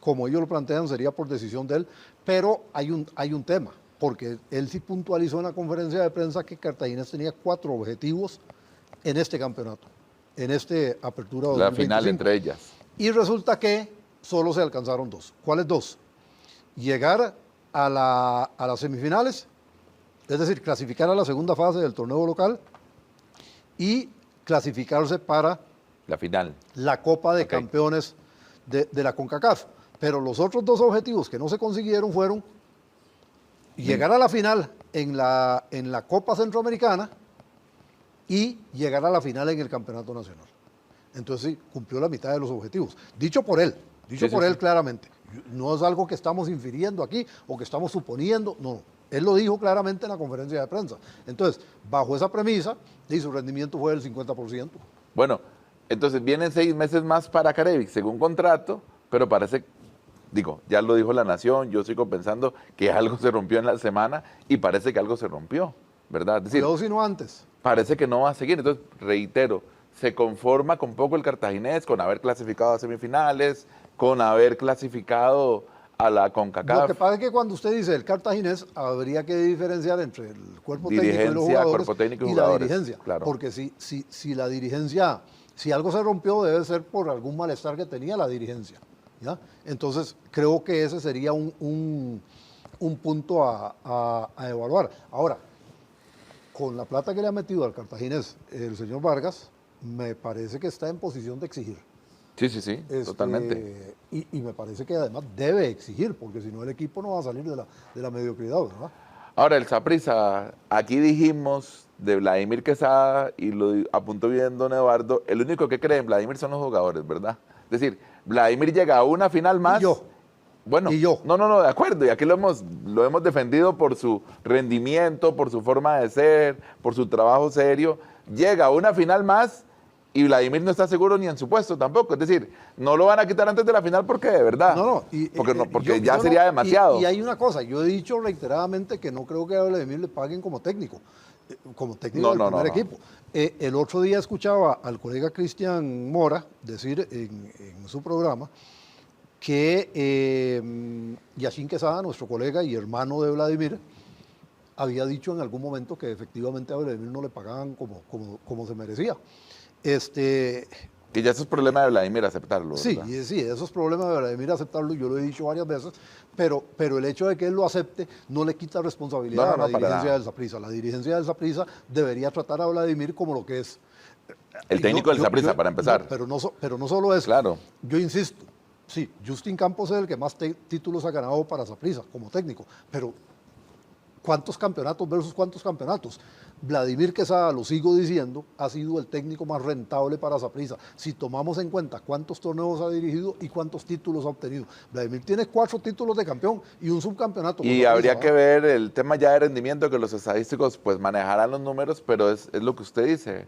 Como ellos lo plantean, sería por decisión de él, pero hay un tema, porque él sí puntualizó en la conferencia de prensa que Cartaginés tenía 4 objetivos en este campeonato, en este Apertura 2025. La final entre ellas. Y resulta que solo se alcanzaron 2. ¿Cuáles 2? llegar a las semifinales, es decir, clasificar a la segunda fase del torneo local y clasificarse para la final, la Copa de Campeones de la CONCACAF. Pero los otros dos objetivos que no se consiguieron fueron llegar a la final en la Copa Centroamericana y llegar a la final en el Campeonato Nacional. Entonces sí, cumplió la mitad de los objetivos. Dicho por él claramente. No es algo que estamos infiriendo aquí o que estamos suponiendo, no. Él lo dijo claramente en la conferencia de prensa. Entonces, bajo esa premisa, su rendimiento fue del 50%. Bueno, entonces vienen 6 meses más para Carevic, según contrato, pero parece, ya lo dijo La Nación, yo sigo pensando que algo se rompió en la semana y parece que algo se rompió, ¿verdad? Es decir, cuidado si no antes. Parece que no va a seguir, entonces reitero, se conforma con poco el cartaginés, con haber clasificado a semifinales, con haber clasificado a la CONCACAF. Lo que pasa es que cuando usted dice el cartaginés, habría que diferenciar entre el cuerpo técnico y los jugadores cuerpo técnico y la dirigencia. Claro. Porque si la dirigencia, si algo se rompió, debe ser por algún malestar que tenía la dirigencia, ¿ya? Entonces, creo que ese sería un punto a evaluar. Ahora, con la plata que le ha metido al cartaginés el señor Vargas, me parece que está en posición de exigir. Sí, totalmente. Y me parece que además debe exigir, porque si no el equipo no va a salir de la mediocridad, ¿verdad? Ahora, el Saprissa, aquí dijimos de Vladimir Quesada, y lo apuntó bien don Eduardo, el único que cree en Vladimir son los jugadores, ¿verdad? Es decir, Vladimir llega a una final más. Y yo. Bueno, ¿Y yo? No, de acuerdo, y aquí lo hemos defendido por su rendimiento, por su forma de ser, por su trabajo serio. Llega a una final más y Vladimir no está seguro ni en su puesto tampoco. Es decir, no lo van a quitar antes de la final porque de verdad. Porque ya sería demasiado. Y hay una cosa, yo he dicho reiteradamente que no creo que a Vladimir le paguen como técnico del primer equipo. El otro día escuchaba al colega Cristian Mora decir en su programa que Yacine Quesada, nuestro colega y hermano de Vladimir, había dicho en algún momento que efectivamente a Vladimir no le pagaban como se merecía. Que ya eso es problema de Vladimir aceptarlo, ¿verdad? Sí, eso es problema de Vladimir aceptarlo, yo lo he dicho varias veces, pero el hecho de que él lo acepte no le quita responsabilidad a la dirigencia del Saprissa. La dirigencia del Saprissa debería tratar a Vladimir como lo que es. El técnico del Saprissa, para empezar. Pero no solo eso. Claro. Yo insisto, sí, Justin Campos es el que más títulos ha ganado para Saprissa como técnico, pero ¿cuántos campeonatos versus cuántos campeonatos? Vladimir Quesada, lo sigo diciendo, ha sido el técnico más rentable para Saprissa. Si tomamos en cuenta cuántos torneos ha dirigido y cuántos títulos ha obtenido. Vladimir tiene 4 títulos de campeón y un subcampeonato. Y habría que ver el tema ya de rendimiento, que los estadísticos pues manejarán los números, pero es lo que usted dice.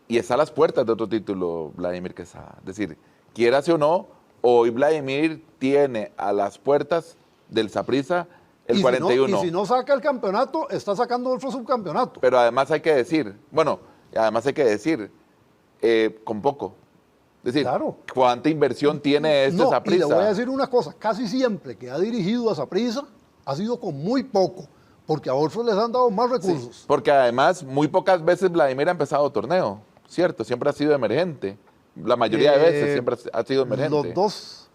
Y está a las puertas de otro título, Vladimir Quesada. Es decir, quiérase o no, hoy Vladimir tiene a las puertas del Saprissa el 41. Y si no saca el campeonato, está sacando otro subcampeonato. Pero además hay que decir, con poco. Es decir, claro. ¿Cuánta inversión tiene este Saprissa? Y le voy a decir una cosa, casi siempre que ha dirigido a Saprissa, ha sido con muy poco, porque a otros les han dado más recursos. Sí, porque además, muy pocas veces Vladimir ha empezado torneo, ¿cierto? Siempre ha sido emergente. La mayoría de veces siempre ha sido emergente. Los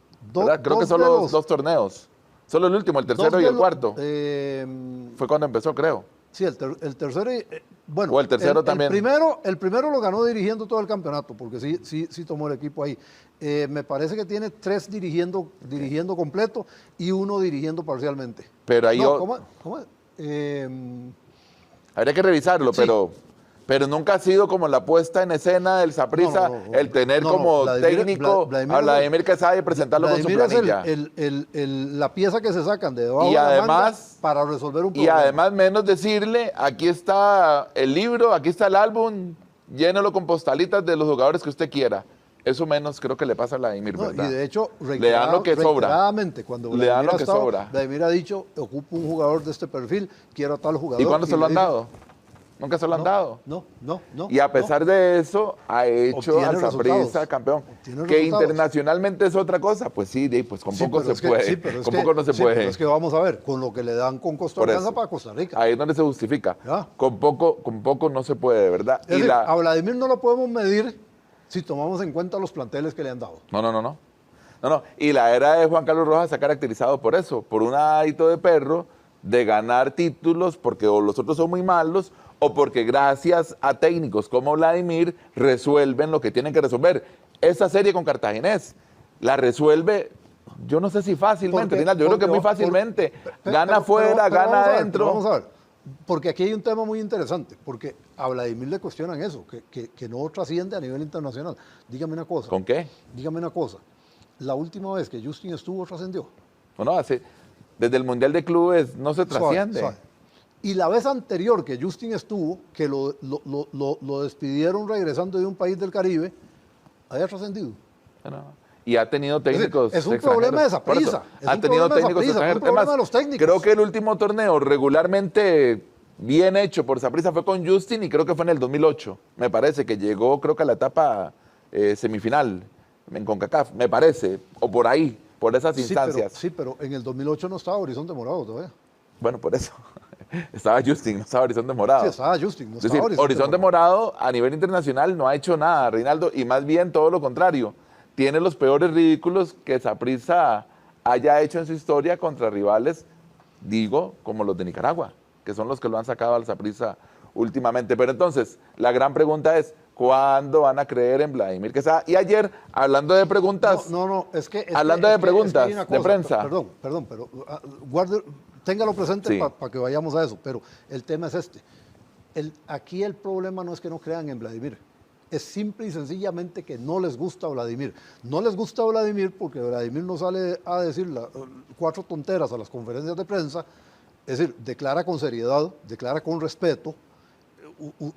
creo que solo los 2 torneos. Solo el último, el tercero y el cuarto. Fue cuando empezó, creo. Sí, el tercero, bueno. O el tercero también. El primero lo ganó dirigiendo todo el campeonato, porque sí tomó el equipo ahí. Me parece que tiene 3 dirigiendo completo y 1 dirigiendo parcialmente. Pero ahí ¿Cómo? Habría que revisarlo, sí. Pero nunca ha sido como la puesta en escena del Saprissa, el tener como técnico a Vladimir Quesada y presentarlo con su planilla. Es la pieza que se sacan de debajo de la manga para resolver un Y problema. además menos decirle, aquí está el libro, aquí está el álbum, llénelo con postalitas de los jugadores que usted quiera. Eso menos creo que le pasa a Vladimir, ¿verdad? Y de hecho, le dan lo que sobra. Cuando le dan lo que sobra. Vladimir ha dicho, ocupo un jugador de este perfil, quiero a tal jugador. ¿Y cuándo se lo han dado? Nunca se lo han dado. No. Y a pesar de eso, ha hecho al Saprissa campeón. Que internacionalmente es otra cosa. Pues sí, pues con poco se puede. Con poco no se puede. Pero es que vamos a ver, con lo que le dan con Costa Rica para Costa Rica. Ahí es donde se justifica. ¿Ya? Con poco no se puede, ¿verdad? Es decir, a Vladimir no lo podemos medir si tomamos en cuenta los planteles que le han dado. No. No, y la era de Juan Carlos Rojas se ha caracterizado por eso, por un hábito de perro de ganar títulos porque o los otros son muy malos o porque gracias a técnicos como Vladimir resuelven lo que tienen que resolver. Esa serie con Cartaginés la resuelve, yo no sé si fácilmente, yo creo que muy fácilmente. Gana afuera, gana adentro. Vamos a ver, porque aquí hay un tema muy interesante, porque a Vladimir le cuestionan eso, que no trasciende a nivel internacional. Dígame una cosa. ¿Con qué? Dígame una cosa. La última vez que Justin estuvo, trascendió. No, desde el Mundial de Clubes no se trasciende. Suave. Y la vez anterior que Justin estuvo, que lo despidieron regresando de un país del Caribe, había trascendido. Y ha tenido técnicos es un problema de Saprissa. Ha tenido técnicos extranjeros. Además, de los técnicos. Creo que el último torneo regularmente bien hecho por Saprissa fue con Justin y creo que fue en el 2008. Me parece que llegó, creo que a la etapa semifinal en CONCACAF, me parece, o por ahí, por esas instancias. Sí, pero en el 2008 no estaba Horizonte Morado todavía. Bueno, por eso. Estaba Justin, no estaba Horizonte Morado. Sí, estaba Justin, no es decir, estaba Horizonte Morado a nivel internacional no ha hecho nada, Reinaldo, y más bien todo lo contrario. Tiene los peores ridículos que Saprissa haya hecho en su historia contra rivales, digo, como los de Nicaragua, que son los que lo han sacado al Saprissa últimamente. Pero entonces, la gran pregunta es, ¿cuándo van a creer en Vladimir Quesada? Y ayer, hablando de preguntas... es que de prensa. Perdón, pero téngalo presente sí. para que vayamos a eso. Pero el tema es este. Aquí el problema no es que no crean en Vladimir. Es simple y sencillamente que no les gusta Vladimir. No les gusta Vladimir porque Vladimir no sale a decir 4 tonteras a las conferencias de prensa. Es decir, declara con seriedad, declara con respeto.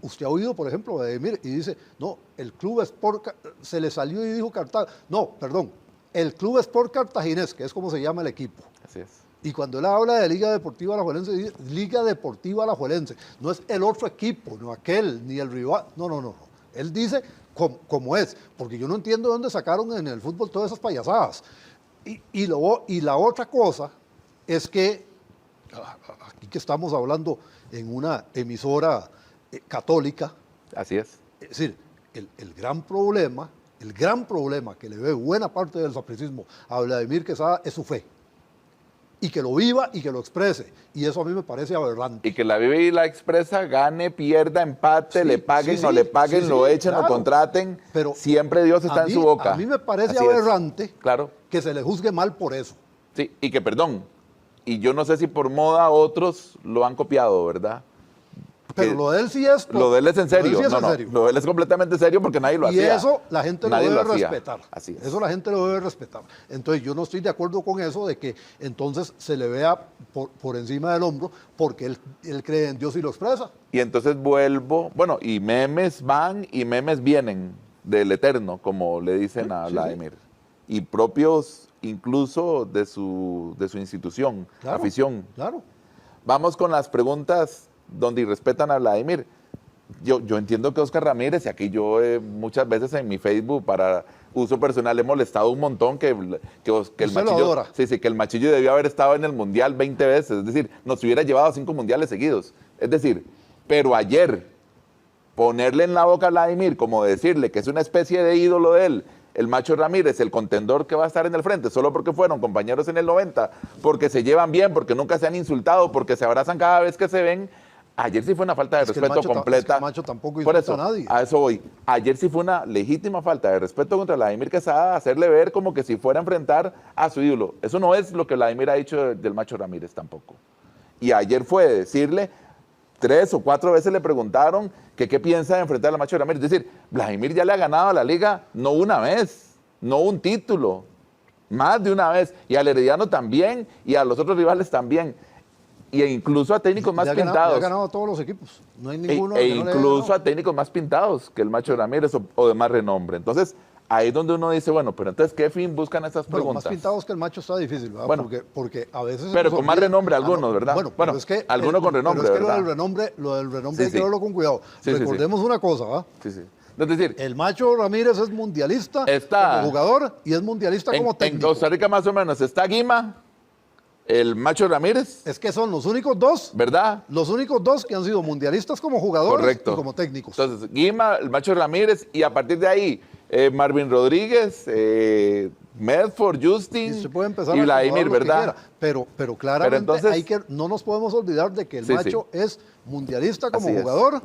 Usted ha oído, por ejemplo, Vladimir, y dice, no, el Club Sport, se le salió y dijo Cartaginés. No, perdón, el Club Sport Cartaginés, que es como se llama el equipo. Así es. Y cuando él habla de Liga Deportiva Alajuelense, dice Liga Deportiva Alajuelense. No es el otro equipo, no aquel, ni el rival. No. Él dice como es, porque yo no entiendo de dónde sacaron en el fútbol todas esas payasadas. Y la otra cosa es que, aquí que estamos hablando en una emisora católica. Así es. Es decir, el gran problema que le ve buena parte del sapricismo a Vladimir Quesada es su fe. Y que lo viva y que lo exprese. Y eso a mí me parece aberrante. Y que la vive y la expresa, gane, pierda, empate, le paguen, no le paguen, lo echen, claro, lo contraten. Pero siempre Dios está en su boca. A mí me parece aberrante claro, que se le juzgue mal por eso. Sí, y que perdón. Y yo no sé si por moda otros lo han copiado, ¿verdad? Pero lo de él sí es... Lo de él es en serio. Lo de él es completamente serio porque nadie lo hacía. Y eso la gente lo debe respetar. Así es. Eso la gente lo debe respetar. Entonces yo no estoy de acuerdo con eso de que entonces se le vea por encima del hombro porque él cree en Dios y lo expresa. Y entonces vuelvo... Bueno, y memes van y memes vienen del Eterno, como le dicen a Vladimir. Sí. Y propios incluso de su institución, claro, afición. Claro. Vamos con las preguntas donde irrespetan a Vladimir. Yo entiendo que Oscar Ramírez, y aquí yo muchas veces en mi Facebook para uso personal he molestado un montón que el Machillo, que el Machillo debió haber estado en el Mundial 20 veces, es decir, nos hubiera llevado a 5 mundiales seguidos. Es decir, pero ayer ponerle en la boca a Vladimir, como decirle que es una especie de ídolo de él, el Macho Ramírez, el contendor que va a estar en el frente, solo porque fueron compañeros en el 90, porque se llevan bien, porque nunca se han insultado, porque se abrazan cada vez que se ven. Ayer sí fue una falta de respeto completa. Es que el Macho tampoco insulta a nadie. A eso voy. Ayer sí fue una legítima falta de respeto contra Vladimir Quesada, hacerle ver como que si fuera a enfrentar a su ídolo. Eso no es lo que Vladimir ha dicho del Macho Ramírez tampoco. Y ayer fue decirle, 3 o 4 veces le preguntaron que qué piensa de enfrentar al Macho Ramírez. Es decir, Vladimir ya le ha ganado a la liga no una vez, no un título, más de una vez. Y al Herediano también, y a los otros rivales también. E incluso a técnicos más pintados. Ha ganado a todos los equipos. No hay ninguno incluso a técnicos más pintados que el Macho Ramírez o de más renombre. Entonces, ahí es donde uno dice, bueno, pero entonces, ¿qué fin buscan estas preguntas? Más pintados que el Macho está difícil, ¿verdad? Bueno, porque a veces... Pero con más renombre algunos, ¿verdad? Bueno, es que... Algunos con renombre, pero es que ¿verdad? Lo del renombre hay que verlo con cuidado. Recordemos una cosa, ¿verdad? Sí. Es decir, el Macho Ramírez es mundialista como jugador y es mundialista como técnico. En Costa Rica más o menos está Guima, el Macho Ramírez. Es que son los únicos dos. ¿Verdad? Los únicos dos que han sido mundialistas como jugadores. Correcto. Y como técnicos. Entonces, Guima, el Macho Ramírez, y a partir de ahí, Marvin Rodríguez, Medford, Justin Y se puede empezar y a Vladimir, acomodar lo que ¿verdad? quiera. Pero claramente entonces- no nos podemos olvidar de que el Sí, macho es mundialista como Así es. jugador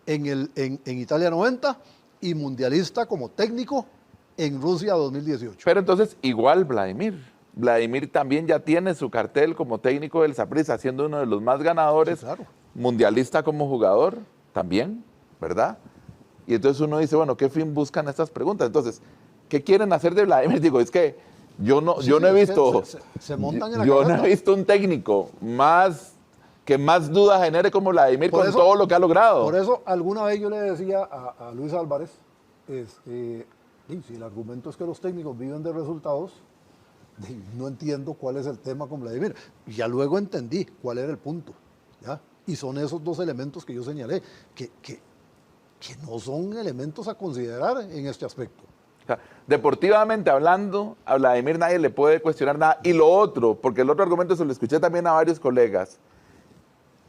en Italia 90 y mundialista como técnico en Rusia 2018. Pero entonces, igual Vladimir. Vladimir también ya tiene su cartel como técnico del Saprissa, siendo uno de los más ganadores, Sí, claro. mundialista como jugador también, ¿verdad? Y entonces uno dice, bueno, ¿qué fin buscan estas preguntas? Entonces, ¿qué quieren hacer de Vladimir? Digo, es que yo no he es que visto, se montan en la yo no carreta. he visto un técnico que más dudas genere como Vladimir con todo lo que ha logrado. Por eso alguna vez yo le decía a Luis Álvarez, si el argumento es que los técnicos viven de resultados, no entiendo cuál es el tema con Vladimir. Y ya luego entendí cuál era el punto, ¿ya? Y son esos dos elementos que yo señalé, que no son elementos a considerar en este aspecto. O sea, deportivamente hablando, a Vladimir nadie le puede cuestionar nada. Y lo otro, porque el otro argumento se lo escuché también a varios colegas,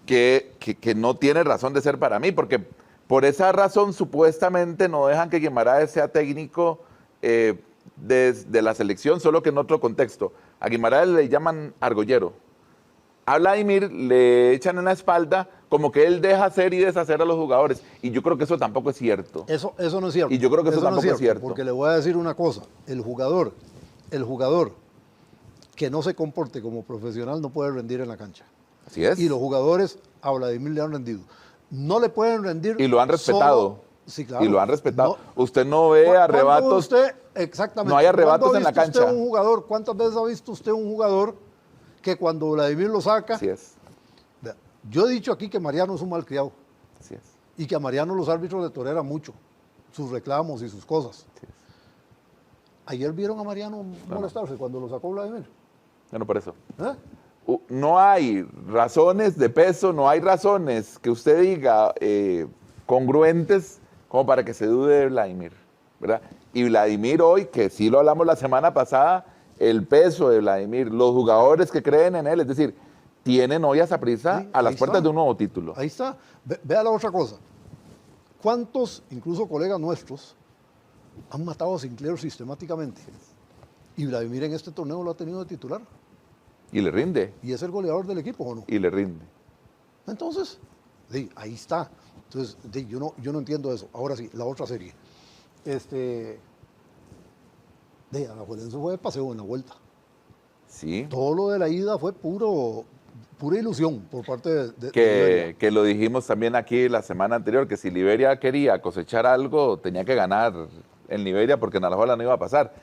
que no tiene razón de ser para mí, porque por esa razón supuestamente no dejan que Guimaraes sea técnico de la selección, solo que en otro contexto. A Guimaraes le llaman argollero. A Vladimir le echan en la espalda como que él deja hacer y deshacer a los jugadores. Y yo creo que eso tampoco es cierto. Eso no es cierto. Y yo creo que eso tampoco es cierto. Porque le voy a decir una cosa, el jugador que no se comporte como profesional no puede rendir en la cancha. Así es. Y los jugadores a Vladimir le han rendido. No le pueden rendir. Y lo han respetado. Sí, claro. Y lo han respetado. Usted no ve arrebatos. Exactamente. No hay arrebatos en la ¿Cuándo ha visto cancha. usted un jugador? ¿Cuántas veces ha visto usted un jugador que cuando Vladimir lo saca? Así es. Vea, yo he dicho aquí que Mariano es un malcriado Así es. y que a Mariano los árbitros le toleran mucho sus reclamos y sus cosas. Así es. Ayer vieron a Mariano molestarse cuando lo sacó Vladimir. Bueno, por eso. ¿Eh? No hay razones de peso, no hay razones que usted diga congruentes como para que se dude de Vladimir, ¿verdad? Y Vladimir hoy, que sí lo hablamos la semana pasada, el peso de Vladimir, los jugadores que creen en él, es decir, tienen hoy a Saprissa Sí, a las ahí puertas está. de un nuevo título. Ahí está. Vea la otra cosa. ¿Cuántos, incluso colegas nuestros, han matado a Sinclair sistemáticamente? Y Vladimir en este torneo lo ha tenido de titular. Y le rinde, Y es el goleador del equipo, ¿o no? y le rinde. Entonces, ahí está. Entonces, yo no entiendo eso. Ahora sí, la otra serie. Alajuelense fue de paseo en la vuelta. Sí. Todo lo de la ida fue pura ilusión por parte de Liberia. Que lo dijimos también aquí la semana anterior, que si Liberia quería cosechar algo, tenía que ganar en Liberia porque en Alajuela no iba a pasar.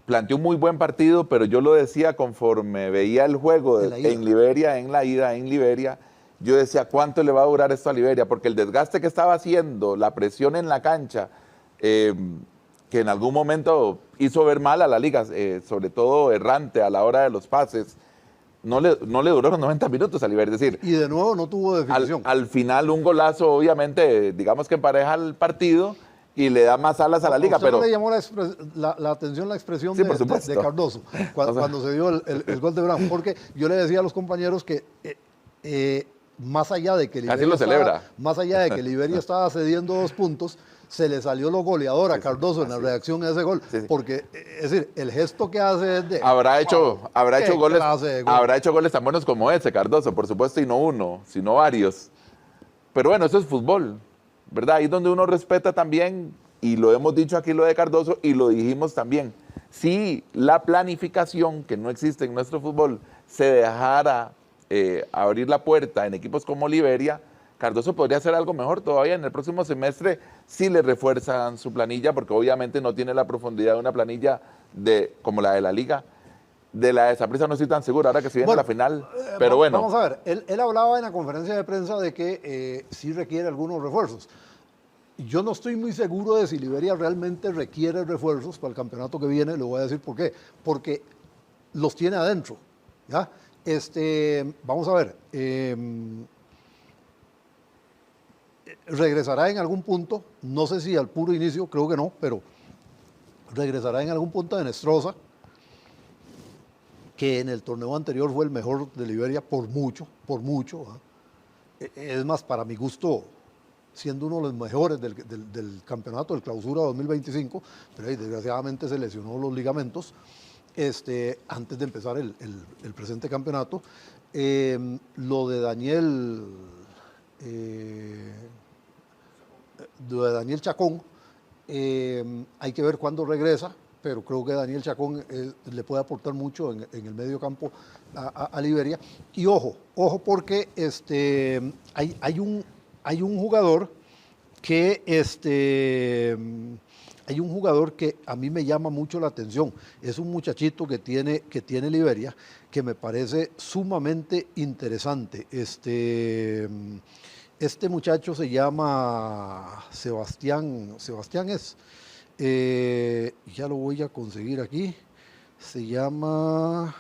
Planteó un muy buen partido, pero yo lo decía conforme veía el juego En la ida. en la ida en Liberia, yo decía, ¿cuánto le va a durar esto a Liberia? Porque el desgaste que estaba haciendo, la presión en la cancha, que en algún momento hizo ver mal a la liga, sobre todo errante a la hora de los pases, no le duró los 90 minutos a Liberia. Es decir, Y de nuevo no tuvo definición. al final un golazo, obviamente, digamos que empareja el partido y le da más alas a la liga. ¿A usted Pero no le llamó la atención la expresión Sí, por supuesto. de Cardoso cuando se dio el gol de Brown? Porque yo le decía a los compañeros que más allá de que Casi lo celebra. Más allá de que Liberia estaba cediendo 2 puntos, se le salió lo goleador a Cardoso en la reacción a ese gol. Sí, sí. Porque, es decir, el gesto que hace es de... habrá hecho qué goles, clase de gol. habrá hecho goles tan buenos como ese, Cardoso, por supuesto, y no uno, sino varios. Pero bueno, eso es fútbol, ¿verdad? Ahí es donde uno respeta también, y lo hemos dicho aquí lo de Cardoso, y lo dijimos también. Si la planificación que no existe en nuestro fútbol se dejara abrir la puerta en equipos como Liberia, Cardoso podría hacer algo mejor todavía en el próximo semestre si le refuerzan su planilla, porque obviamente no tiene la profundidad de una planilla como la de la Liga. De la de Saprissa no estoy tan seguro, ahora que se viene la final, pero bueno. Vamos a ver, él hablaba en la conferencia de prensa de que sí requiere algunos refuerzos. Yo no estoy muy seguro de si Liberia realmente requiere refuerzos para el campeonato que viene, le voy a decir por qué. Porque los tiene adentro, ¿ya? Vamos a ver, regresará en algún punto, no sé si al puro inicio, creo que no, pero regresará en algún punto de Nestroza, que en el torneo anterior fue el mejor de Liberia por mucho. Es más, para mi gusto, siendo uno de los mejores del campeonato del Clausura 2025, pero ahí, desgraciadamente se lesionó los ligamentos antes de empezar el presente campeonato. Lo de Daniel Chacón, hay que ver cuándo regresa, pero creo que Daniel Chacón le puede aportar mucho en el medio campo a Liberia. Y ojo porque hay un jugador que a mí me llama mucho la atención. Es un muchachito que tiene Liberia, que me parece sumamente interesante. Este muchacho se llama Sebastián es, ya lo voy a conseguir aquí, se llama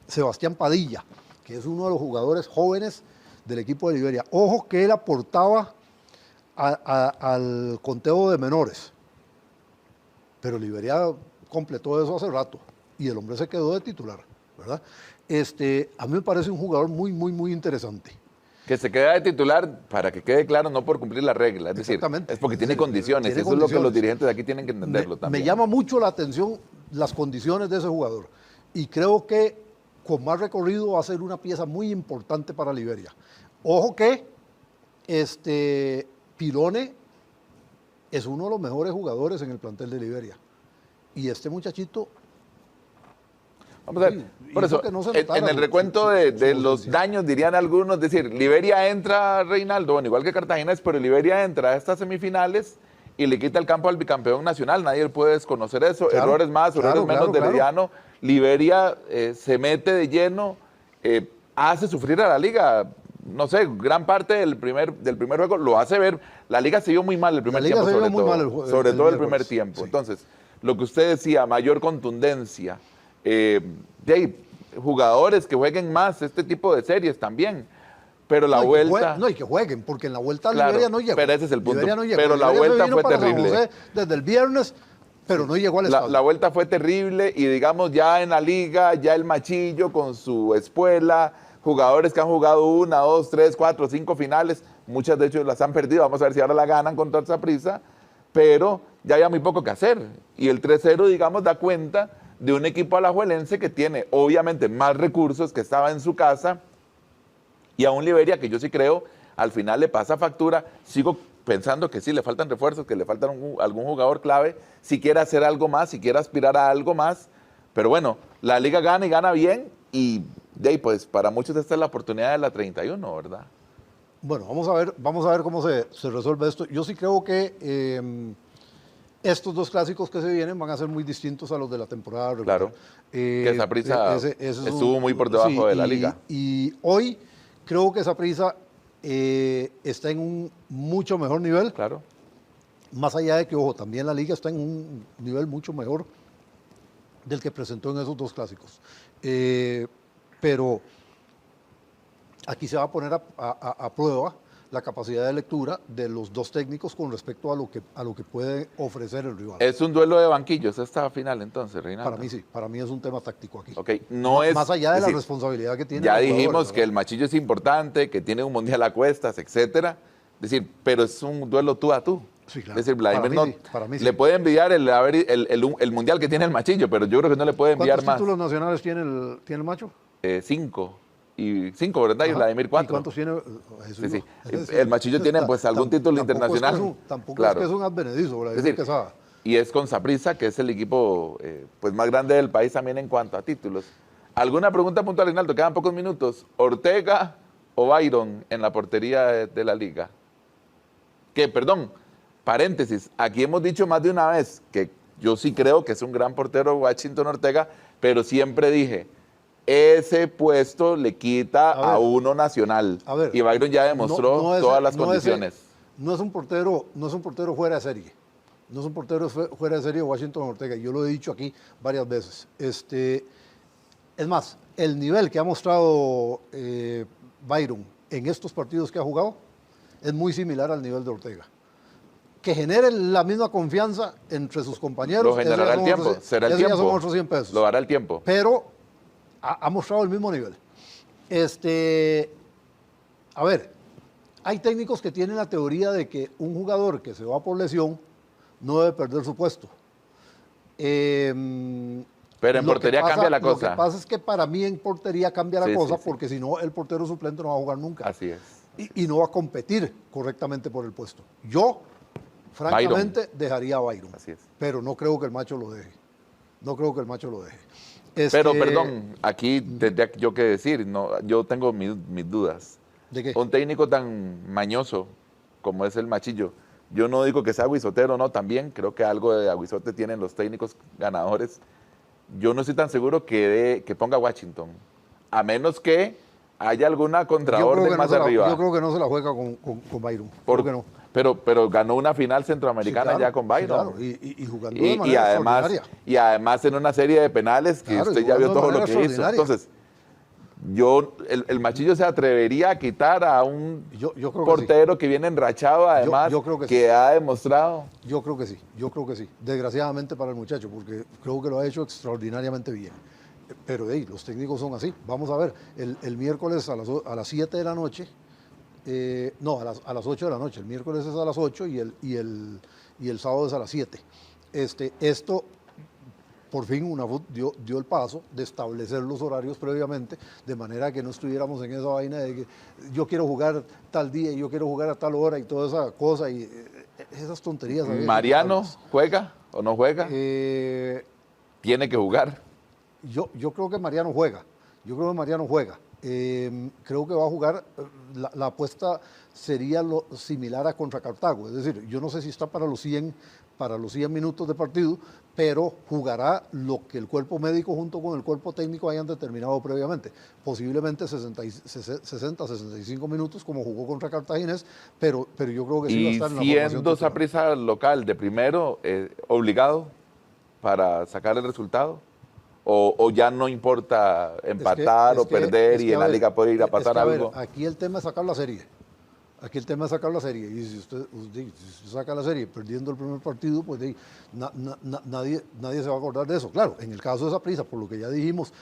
Sebastián Padilla, que es uno de los jugadores jóvenes del equipo de Liberia. Ojo que él aportaba al conteo de menores, pero Liberia completó eso hace rato y el hombre se quedó de titular, ¿verdad? A mí me parece un jugador muy, muy, muy interesante. Que se queda de titular, para que quede claro, no por cumplir la regla, es decir, es porque tiene condiciones, eso es lo que los dirigentes de aquí tienen que entenderlo también. Me llama mucho la atención las condiciones de ese jugador y creo que con más recorrido va a ser una pieza muy importante para Liberia. Ojo que Pilone es uno de los mejores jugadores en el plantel de Liberia y este muchachito... Vamos a ver, por eso, en el recuento de los daños, dirían algunos, es decir, Liberia entra, Reinaldo, bueno, igual que Cartagena, pero Liberia entra a estas semifinales y le quita el campo al bicampeón nacional, nadie puede desconocer eso, claro, errores más, errores menos de Herediano, Liberia se mete de lleno, hace sufrir a la liga, no sé, gran parte del primer juego lo hace ver, la liga se vio muy mal el primer tiempo, sobre todo el primer tiempo, sí. Entonces, lo que usted decía, mayor contundencia, jugadores que jueguen más este tipo de series también, pero la vuelta... y que jueguen, porque en la vuelta claro, Liberia no llegó. Pero ese es el punto, no pero la vuelta fue terrible. Desde el viernes, pero no llegó al estadio. La vuelta fue terrible y digamos ya en la liga, ya el Machillo con su espuela, jugadores que han jugado 1, 2, 3, 4, 5 finales, muchas de hecho las han perdido, vamos a ver si ahora la ganan con toda esa prisa, pero ya había muy poco que hacer y el 3-0 digamos da cuenta de un equipo alajuelense que tiene obviamente más recursos, que estaba en su casa, y a un Liberia que yo sí creo al final le pasa factura. Sigo pensando que sí, le faltan refuerzos, que le faltan algún jugador clave, si quiere hacer algo más, si quiere aspirar a algo más, pero bueno, la liga gana y gana bien, y pues para muchos esta es la oportunidad de la 31, ¿verdad? Bueno, vamos a ver cómo se resuelve esto. Yo sí creo que... estos dos clásicos que se vienen van a ser muy distintos a los de la temporada regular. Claro, que Saprissa estuvo muy por debajo de la liga. Y hoy creo que Saprissa está en un mucho mejor nivel. Claro. Más allá de que, ojo, también la liga está en un nivel mucho mejor del que presentó en esos dos clásicos. Pero aquí se va a poner a prueba la capacidad de lectura de los dos técnicos con respecto a lo que puede ofrecer el rival. ¿Es un duelo de banquillos esta final entonces, Reinaldo? Para mí sí, para mí es un tema táctico aquí. Okay. No es, más allá de la responsabilidad que tiene. Ya dijimos que el Machillo es importante, que tiene un mundial a cuestas, etcétera. Es decir, pero es un duelo tú a tú. Sí, claro. Es decir, Vladimir para mí sí. Le puede envidiar el mundial que tiene el Machillo, pero yo creo que no le puede enviar más. ¿Cuántos títulos nacionales tiene el Macho? 5. Y 5, ¿verdad? Y Vladimir 4. ¿Y cuántos tiene? Sí. El Machillo tiene pues algún título internacional. Tampoco claro. Es que es un advenedizo, Vladimir Quesada. Y es con Saprissa, que es el equipo pues más grande del país también en cuanto a títulos. ¿Alguna pregunta puntual, Reinaldo? Quedan pocos minutos. ¿Ortega o Byron en la portería de la liga? Que, perdón, paréntesis, aquí hemos dicho más de una vez que yo sí creo que es un gran portero Washington Ortega, pero siempre dije... ese puesto le quita a uno nacional. Y Byron ya demostró todas las condiciones. No es un portero fuera de serie. No es un portero fuera de serie Washington Ortega. Yo lo he dicho aquí varias veces. Es más, el nivel que ha mostrado Byron en estos partidos que ha jugado es muy similar al nivel de Ortega. Que genere la misma confianza entre sus compañeros. Lo generará el tiempo. Será el tiempo. Ya son otros 100 pesos. Lo hará el tiempo. Pero ha mostrado el mismo nivel. A ver, hay técnicos que tienen la teoría de que un jugador que se va por lesión no debe perder su puesto. Pero en portería cambia la cosa. Lo que pasa es que para mí en portería cambia la cosa, sí. porque si no, el portero suplente no va a jugar nunca. Así es. Y no va a competir correctamente por el puesto. Yo, francamente, dejaría a Byron. Así es. Pero no creo que el macho lo deje. No creo que el macho lo deje. Pero, perdón, aquí tendría yo que decir, no, yo tengo mis dudas. ¿De qué? Un técnico tan mañoso como es el Machillo, yo no digo que sea aguizotero, no, también creo que algo de aguizote tienen los técnicos ganadores. Yo no estoy tan seguro que ponga Washington, a menos que haya alguna contraorden más arriba. Yo creo que no se la juega con Byron. ¿Por qué no? Pero ganó una final centroamericana, sí, claro, ya con Byron. Sí, claro. Y jugando de manera extraordinaria. Y además en una serie de penales que claro, usted ya vio todo lo que hizo. Entonces, el Machillo se atrevería a quitar a un portero que viene enrachado, además, yo creo que ha demostrado. Yo creo que sí. Desgraciadamente para el muchacho, porque creo que lo ha hecho extraordinariamente bien. Pero los técnicos son así. Vamos a ver, el miércoles a las 7 de la noche, no, a las 8 de la noche, el miércoles es a las 8 y el sábado es a las 7. Esto, por fin, UNAFUT dio el paso de establecer los horarios previamente, de manera que no estuviéramos en esa vaina de que yo quiero jugar tal día y yo quiero jugar a tal hora y toda esa cosa y esas tonterías. ¿Mariano juega o no juega? Tiene que jugar. Yo creo que Mariano juega. Creo que va a jugar. La apuesta sería similar a contra Cartago. Es decir, yo no sé si está para los 100 minutos de partido, pero jugará lo que el cuerpo médico junto con el cuerpo técnico hayan determinado previamente. Posiblemente 60-65 minutos como jugó contra Cartaginés, pero yo creo que sí va a estar en la formación. Y siendo Saprissa local de primero, obligado para sacar el resultado. O ya no importa empatar o perder y en la liga puede ir a pasar algo. Aquí el tema es sacar la serie. Y si usted saca la serie perdiendo el primer partido, pues nadie se va a acordar de eso. Claro, en el caso de Saprissa, por lo que ya dijimos,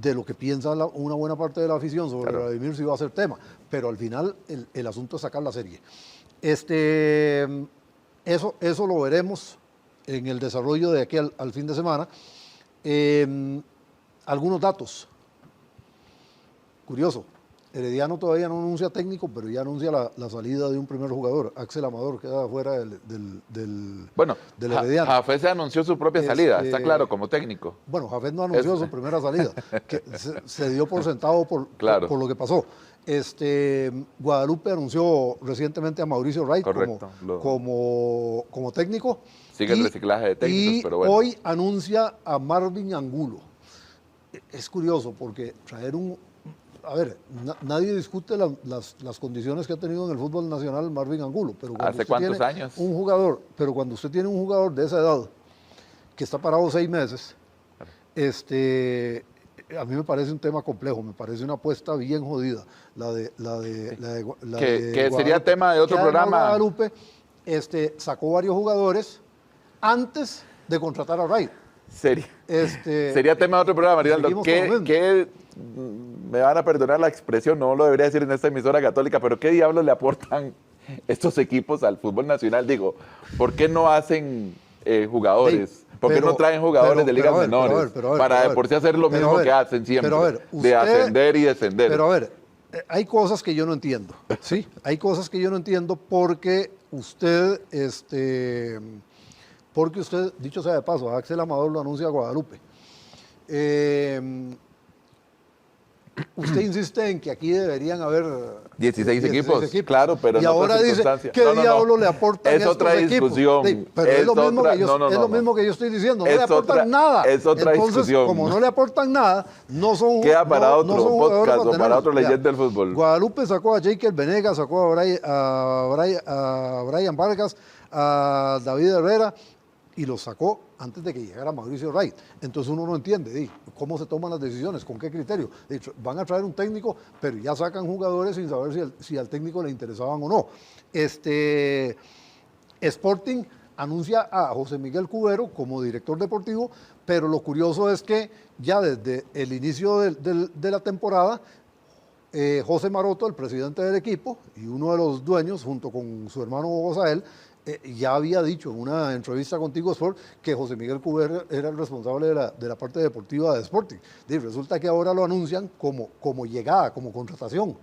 de lo que piensa una buena parte de la afición sobre Vladimir, sí va a ser tema. Pero al final el asunto es sacar la serie. Eso lo veremos en el desarrollo de aquí al fin de semana. Algunos datos. Curioso. Herediano todavía no anuncia técnico, pero ya anuncia la salida de un primer jugador. Axel Amador queda fuera del Herediano. Jafet se anunció su propia salida, está claro, como técnico. Bueno, Jafet no anunció su primera salida, que se dio por sentado por lo que pasó. Guadalupe anunció recientemente a Mauricio Wright como técnico. Sigue el reciclaje de técnicos, pero bueno. Hoy anuncia a Marvin Angulo. Es curioso porque traer nadie discute las condiciones que ha tenido en el fútbol nacional Marvin Angulo. Pero ¿Hace cuántos años? Pero cuando usted tiene un jugador de esa edad que está parado 6 meses, a mí me parece un tema complejo, me parece una apuesta bien jodida. Que sería tema de otro programa. Guadalupe sacó varios jugadores antes de contratar a Wright. Sería tema de otro programa, Marinaldo. ¿Qué me van a perdonar la expresión, no lo debería decir en esta emisora católica, pero qué diablos le aportan estos equipos al fútbol nacional? Digo, ¿por qué no hacen jugadores? ¿Por qué no traen jugadores de ligas menores? Para por sí hacer lo mismo que hacen siempre, de ascender y descender. Pero a ver, hay cosas que yo no entiendo, ¿sí? Hay cosas que yo no entiendo porque usted, dicho sea de paso, Axel Amador lo anuncia a Guadalupe. Usted insiste en que aquí deberían haber 16 equipos, claro, pero y ahora dice, ¿qué diablo le aportan es otra discusión. Pero es lo mismo que yo estoy diciendo, no le aportan nada. Es otra discusión. Como no le aportan nada, no son queda para otro podcast o para otro leyenda del fútbol. Guadalupe sacó a Jaker Venegas, sacó a Brian Vargas, a David Herrera, y los sacó antes de que llegara Mauricio Wright. Entonces uno no entiende cómo se toman las decisiones, con qué criterio. De hecho, van a traer un técnico, pero ya sacan jugadores sin saber si al técnico le interesaban o no. Sporting anuncia a José Miguel Cubero como director deportivo, pero lo curioso es que ya desde el inicio de la temporada, José Maroto, el presidente del equipo, y uno de los dueños, junto con su hermano Gozael, ya había dicho en una entrevista con Tigo Sport que José Miguel Cuber era el responsable de la parte deportiva de Sporting. Y resulta que ahora lo anuncian como llegada, como contratación.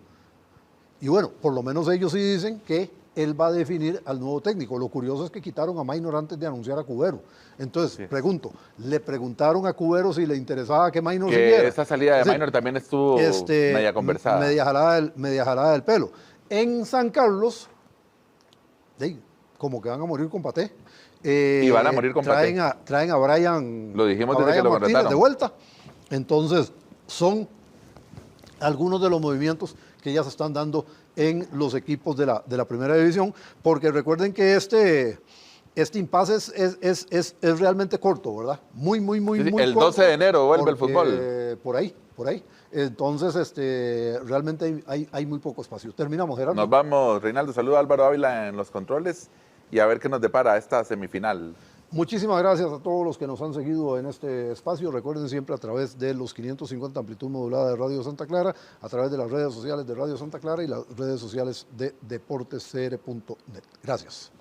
Y bueno, por lo menos ellos sí dicen que él va a definir al nuevo técnico. Lo curioso es que quitaron a Maynor antes de anunciar a Cubero. Entonces, sí, pregunto, ¿le preguntaron a Cubero si le interesaba que Maynor siguiera? Esa salida de Maynor también estuvo media conversada. Media jalada del pelo. En San Carlos, como que van a morir con Paté. Y van a morir con Paté. Traen a Brian, lo dijimos desde que lo contrataron, de vuelta. Entonces, son algunos de los movimientos que ya se están dando en los equipos de la primera división, porque recuerden que este impasse es realmente corto, ¿verdad? Muy corto. El 12 de enero vuelve el fútbol. Por ahí. Entonces, realmente hay muy poco espacio. Terminamos, Gerardo. Nos vamos, Reinaldo. Saluda a Álvaro Ávila en los controles y a ver qué nos depara esta semifinal. Muchísimas gracias a todos los que nos han seguido en este espacio. Recuerden siempre a través de los 550 amplitud modulada de Radio Santa Clara, a través de las redes sociales de Radio Santa Clara y las redes sociales de deportescr.net. Gracias.